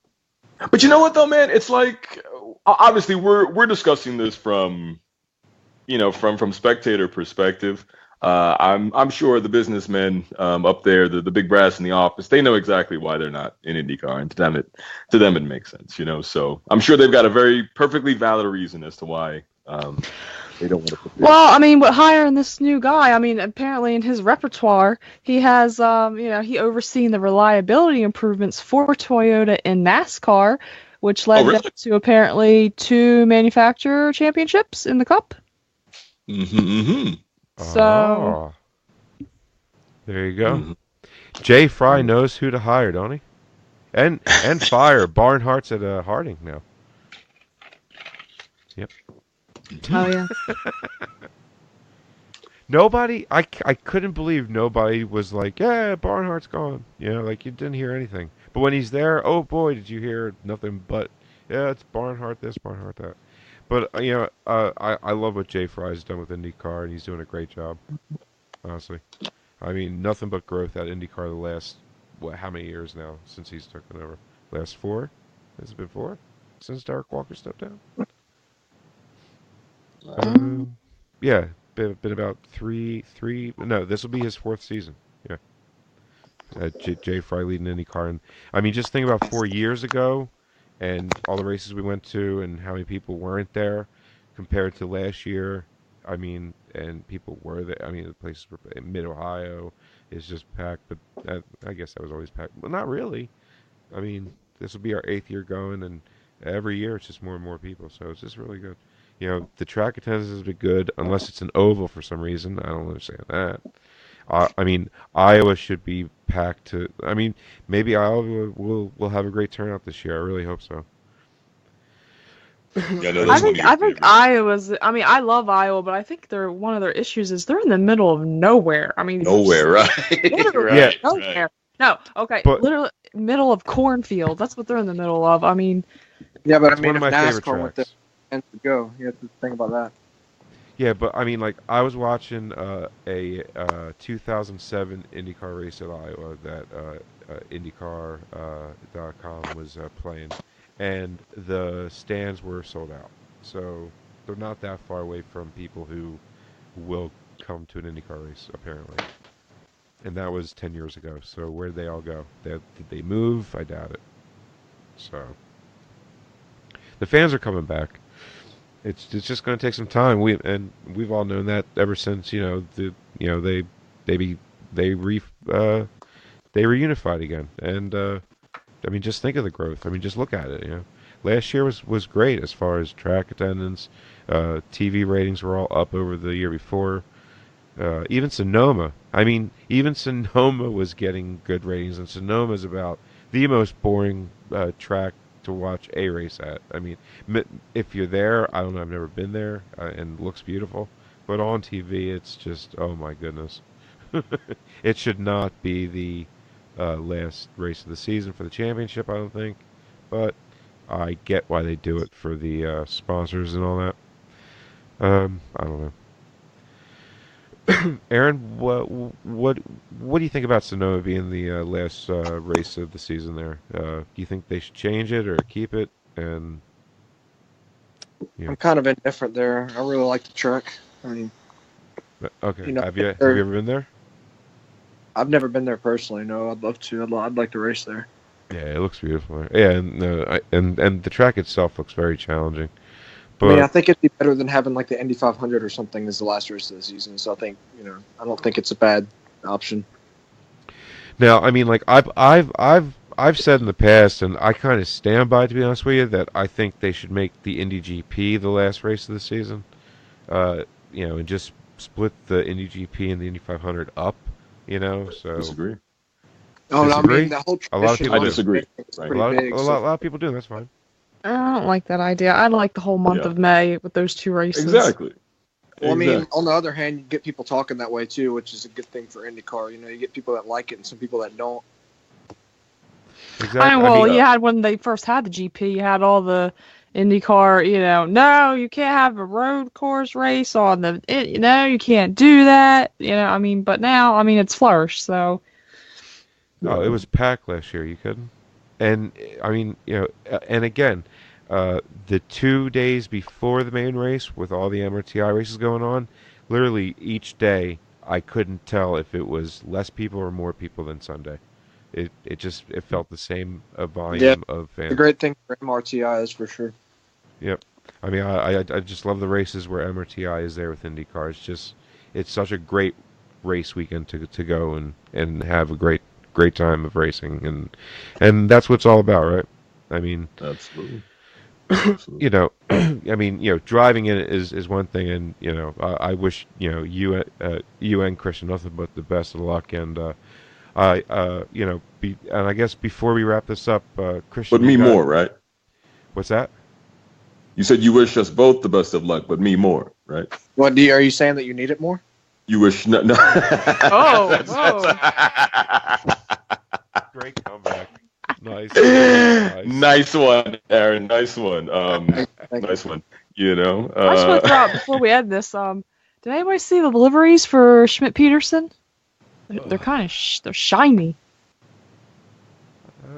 But you know what though, man? It's like, obviously we're discussing this from spectator perspective. I'm sure the businessmen up there, the big brass in the office, they know exactly why they're not in IndyCar, and to them it makes sense, So I'm sure they've got a very perfectly valid reason as to why they don't want to put this. Well, I mean, hiring this new guy, I mean, apparently in his repertoire, he has, he overseen the reliability improvements for Toyota in NASCAR, which led them to apparently 2 manufacturer championships in the Cup. Mm-hmm. So there you go. Jay Fry knows who to hire, don't he? And fire Barnhart's at Harding now. Yep. Oh yeah. Nobody, I couldn't believe nobody was like, yeah, Barnhart's gone. Like you didn't hear anything. But when he's there, oh boy, did you hear nothing but, yeah, it's Barnhart this, Barnhart that. But, I love what Jay Fry's done with IndyCar, and he's doing a great job, honestly. I mean, nothing but growth at IndyCar the last, how many years now since he's taken over? Last 4? Has it been 4? Since Derek Walker stepped down? Yeah, been about 3. No, this will be his 4th season. Yeah. Jay Fry leading IndyCar. And, I mean, just think about 4 years ago, and all the races we went to and how many people weren't there compared to last year. I mean, and people were there. I mean, the places were in mid-Ohio is just packed, but I guess that was always packed. But not really. I mean, this will be our 8th year going, and every year it's just more and more people. So it's just really good. The track attendance has been good, unless it's an oval for some reason. I don't understand that. I mean, Iowa should be packed to. I mean, maybe Iowa will have a great turnout this year. I really hope so. Yeah, no, I think Iowa's. I mean, I love Iowa, but I think one of their issues is they're in the middle of nowhere. I mean, nowhere, right? Literally Yeah. nowhere. No, okay, But- literally middle of cornfield. That's what they're in the middle of. I mean, Yeah, but I It's mean, one of if my favorite NASCAR went there tracks. and to go, you have to think about that. Yeah, but I mean, like, I was watching a 2007 IndyCar race at Iowa that IndyCar.com was playing, and the stands were sold out. So they're not that far away from people who will come to an IndyCar race, apparently. And that was 10 years ago. So where did they all go? Did they move? I doubt it. So the fans are coming back. It's just going to take some time. We've all known that ever since they reunified again. And I mean, just think of the growth. I mean, just look at it. Last year was great as far as track attendance. TV ratings were all up over the year before. Even Sonoma. I mean, even Sonoma was getting good ratings, and Sonoma is about the most boring track to watch a race at. I mean, if you're there, I don't know, I've never been there, and it looks beautiful, but on TV, it's just, oh my goodness. It should not be the last race of the season for the championship, I don't think. But I get why they do it for the sponsors and all that. I don't know. Aaron, what do you think about Sonoma being the last race of the season there? Do you think they should change it or keep it? And I'm kind of indifferent there. I really like the track. I mean, okay. You know, Have you ever been there? I've never been there personally. No, I'd love to. I'd like to race there. Yeah, it looks beautiful. Yeah, and the track itself looks very challenging. I mean, But I think it'd be better than having like the Indy 500 or something as the last race of the season. So I think, I don't think it's a bad option. now, I mean, like I've said in the past, and I kind of stand by it, to be honest with you, that I think they should make the Indy GP the last race of the season. And just split the Indy GP and the Indy 500 up. So Disagree. Oh, no, I Disagree? mean, the whole A lot of tradition people I disagree. is Right. a pretty lot, big. a lot of people do. That's fine. I don't like that idea. I like the whole month Yeah. of May with those two races. Exactly. Well, I mean, Exactly. on the other hand, you get people talking that way too, which is a good thing for IndyCar. You get people that like it and some people that don't. Exactly. I know, well, mean, you had when they first had the GP, you had all the IndyCar, no, you can't have a road course race on you can't do that. But now, it's flourished, so. oh, it was packed last year. You couldn't. And I mean, and again, the 2 days before the main race, with all the MRTI races going on, literally each day I couldn't tell if it was less people or more people than Sunday. It felt the same volume of fans. The great thing for MRTI is for sure. Yep. I mean, I just love the races where MRTI is there with IndyCar. It's such a great race weekend to go and have a great time of racing, and that's what it's all about, right? I mean, Absolutely. I mean, driving in it is one thing, and I wish you and Christian nothing but the best of luck, and and I guess before we wrap this up, Christian, But me more, right? What's that? You said you wish us both the best of luck, but me more, right? What are you saying that you need it more? You wish no. Oh, Great comeback. Nice. Nice one, Aaron. Nice one. Thank Nice one. I just want to throw out before we end this. Did anybody see the liveries for Schmidt Peterson? They're kind of they're shiny.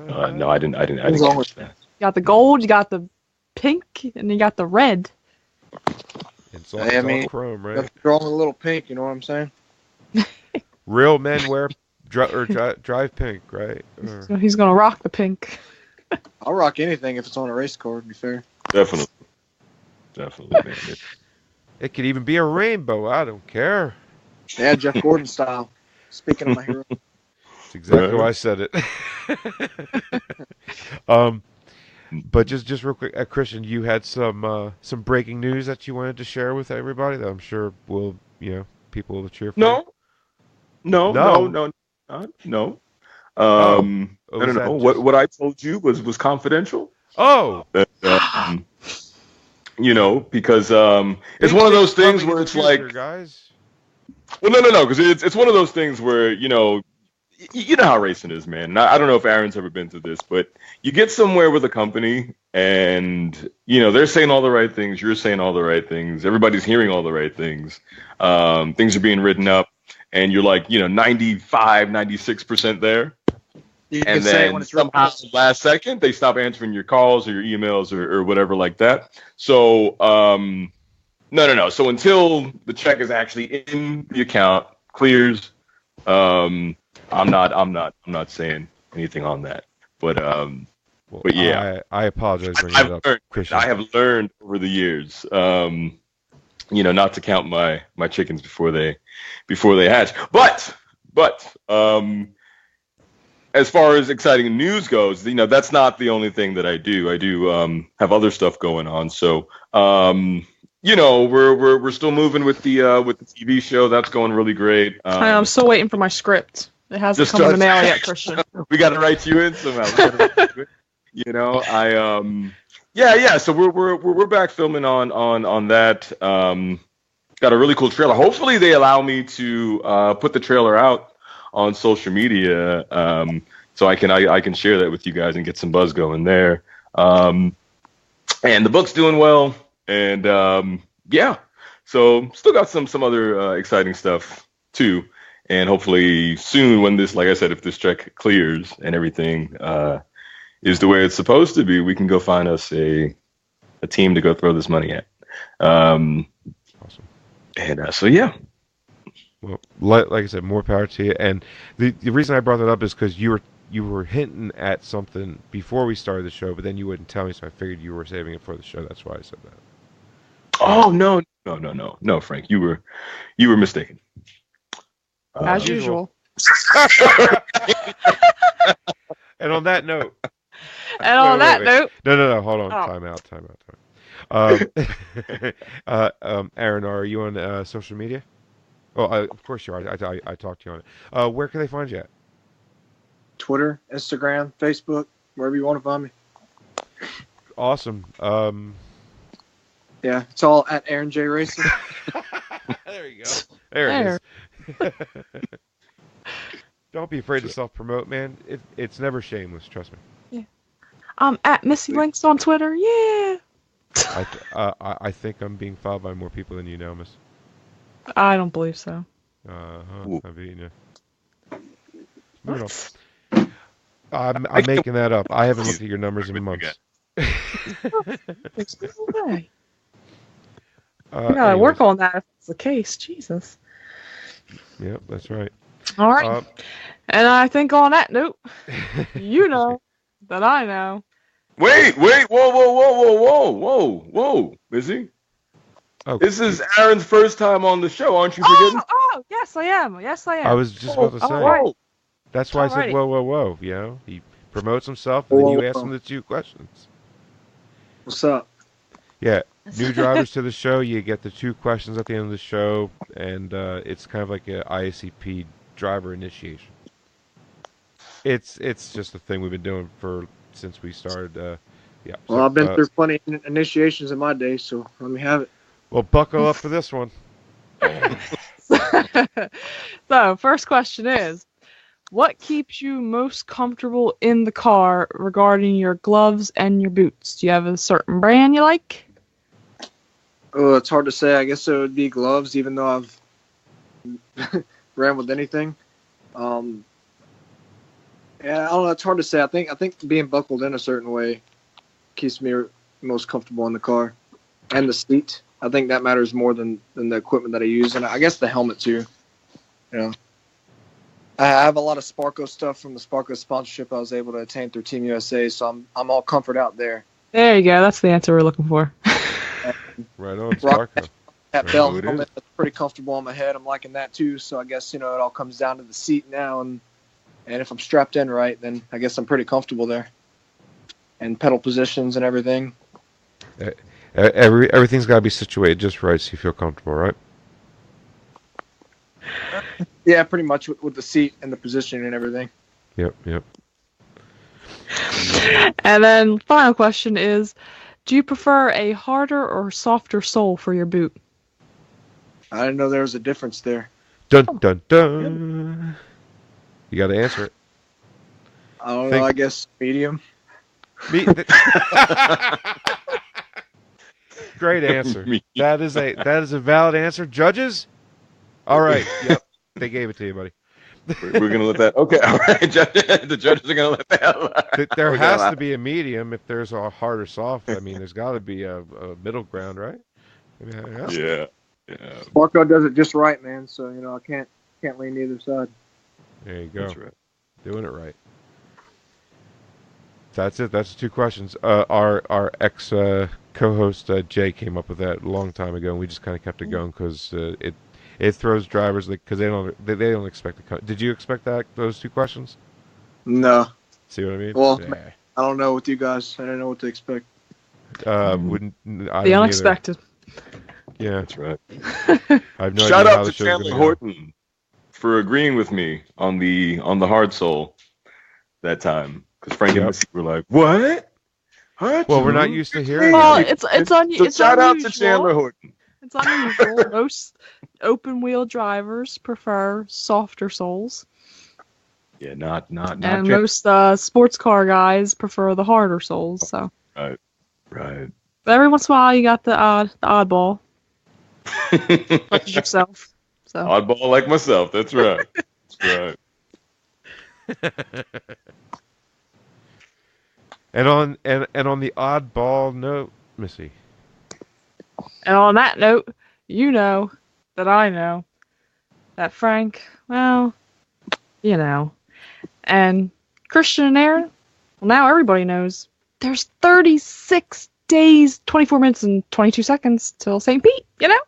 No, I didn't What's wrong with catch that. You got the gold, you got the pink, and you got the red. It's all, Hey, I it's all mean, chrome, right? Nothing wrong with a little pink, you know what I'm saying? Real men wear drive pink, right? Or- So he's gonna rock the pink. I'll rock anything if it's on a race car, to be fair. Definitely, man. It could even be a rainbow. I don't care. Yeah, Jeff Gordon style. Speaking of my hero. That's exactly why I said it. But just real quick, Christian, you had some breaking news that you wanted to share with everybody that I'm sure will people will cheer for. No. No. No. Oh, I don't was know. that just- What I told you was confidential. Oh, That, because it's one of those things where it's like, guys. well, no, because it's one of those things where you know how racing is, man. I don't know if Aaron's ever been through this, but you get somewhere with a company, and they're saying all the right things, you're saying all the right things, everybody's hearing all the right things, things are being written up, and you're like 95, 96% there. You And can say it then when it's real somehow close. last second they stop answering your calls or your emails or whatever like that. So no. So until the check is actually in the account, clears, I'm not saying anything on that. But Well, yeah. I apologize for bringing it up, Christian. I have learned over the years, not to count my chickens before they hatch. But as far as exciting news goes, that's not the only thing that I do. I do have other stuff going on. So we're still moving with the TV show. That's going really great. I'm still waiting for my script. It hasn't Just come in the start- mail yet, Christian. We got to write you in somehow. So we're back filming on that. Got a really cool trailer. Hopefully they allow me to put the trailer out on social media, so I can share that with you guys and get some buzz going there. And the book's doing well, and yeah, so still got some other exciting stuff too. And hopefully soon, when this, like I said, if this check clears and everything is the way it's supposed to be, we can go find us a team to go throw this money at. Awesome. And so, yeah. Well, like I said, more power to you. And the reason I brought that up is because you were hinting at something before we started the show, but then you wouldn't tell me, so I figured you were saving it for the show. That's why I said that. Oh, no, Frank, you were mistaken. As usual. And on that note. Note. No, hold on. Oh. Time out. Aaron, are you on social media? Oh, of course you are. I talked to you on it. Where can they find you at? Twitter, Instagram, Facebook, wherever you want to find me. Awesome. Yeah, it's all at Aaron J Racing. There you go. There it is. Don't be afraid to self-promote, man. It's never shameless. Trust me. Yeah. I'm at Missy Links on Twitter. Yeah. I think I'm being followed by more people than you know, Miss. I don't believe so. I'm beating you. Moving on. I'm making that up. I haven't looked at your numbers in months. There's no way. I gotta work on that if it's the case. Jesus. Yep, that's right. All right. And I think on that note, you know that I know. Wait, whoa, Missy. Oh, This is Aaron's first time on the show, aren't you forgetting? Oh, yes, I am. I was just about to say. right. That's why I said, Alrighty. whoa. You know, he promotes himself, and then you ask him the two questions. What's up? Yeah, new drivers to the show, you get the two questions at the end of the show, and it's kind of like a IACP driver initiation. It's just a thing we've been doing since we started. Yeah. Well, I've been through plenty of initiations in my day, so let me have it. Well, buckle up for this one. So, first question is, what keeps you most comfortable in the car regarding your gloves and your boots? Do you have a certain brand you like? Oh, it's hard to say. I guess it would be gloves, even though I've ran with anything. Yeah, I don't know. It's hard to say. I think being buckled in a certain way keeps me most comfortable in the car, and the seat. I think that matters more than the equipment that I use, and I guess the helmet too. You know, I have a lot of Sparco stuff from the Sparco sponsorship I was able to attain through Team USA, so I'm all comfort out there. There you go. That's the answer we're looking for. Right on, Sparko. That belt helmet that's pretty comfortable on my head. I'm liking that too. So I guess it all comes down to the seat now, and if I'm strapped in right, then I guess I'm pretty comfortable there. And pedal positions and everything. Everything's got to be situated just right so you feel comfortable, right? Yeah, pretty much with the seat and the position and everything. Yep. And then final question is, do you prefer a harder or softer sole for your boot? I didn't know there was a difference there. Dun, dun, dun. You got to answer it. I don't know. I guess medium. Great answer. That is a valid answer. Judges? All right. Yep. They gave it to you, buddy. We're gonna let that. Okay, all right. The judges are gonna let that. There has to be a medium if there's a hard or soft. I mean, there's got to be a middle ground, right? Yeah. Sparco does it just right, man. So I can't lean either side. There you go. That's right. Doing it right. That's it. That's the two questions. Our ex co-host Jay came up with that a long time ago, and we just kind of kept it going because it throws drivers because they don't expect to come. Did you expect those two questions? No. See what I mean? Well, I don't know with you guys. I don't know what to expect. The unexpected. Yeah, that's right. I have no Shout idea out how to the show's Chandler gonna go. Horton for agreeing with me on the hard sole that time because Frank and Missy were like, "What? Well, we're not used to hearing Well, that. it's shout out to unusual. Chandler Horton. It's unusual. Most open wheel drivers prefer softer soles. Yeah, not And Jan- most sports car guys prefer the harder soles. So, Right. but every once in a while, you got the oddball, such as yourself. So, Oddball like myself. That's right. That's right. And on the oddball note, Missy. and on that note, you know that I know that Frank, well, you know, and Christian and Aaron, well, now everybody knows there's 36 days, 24 minutes, and 22 seconds till St. Pete, you know?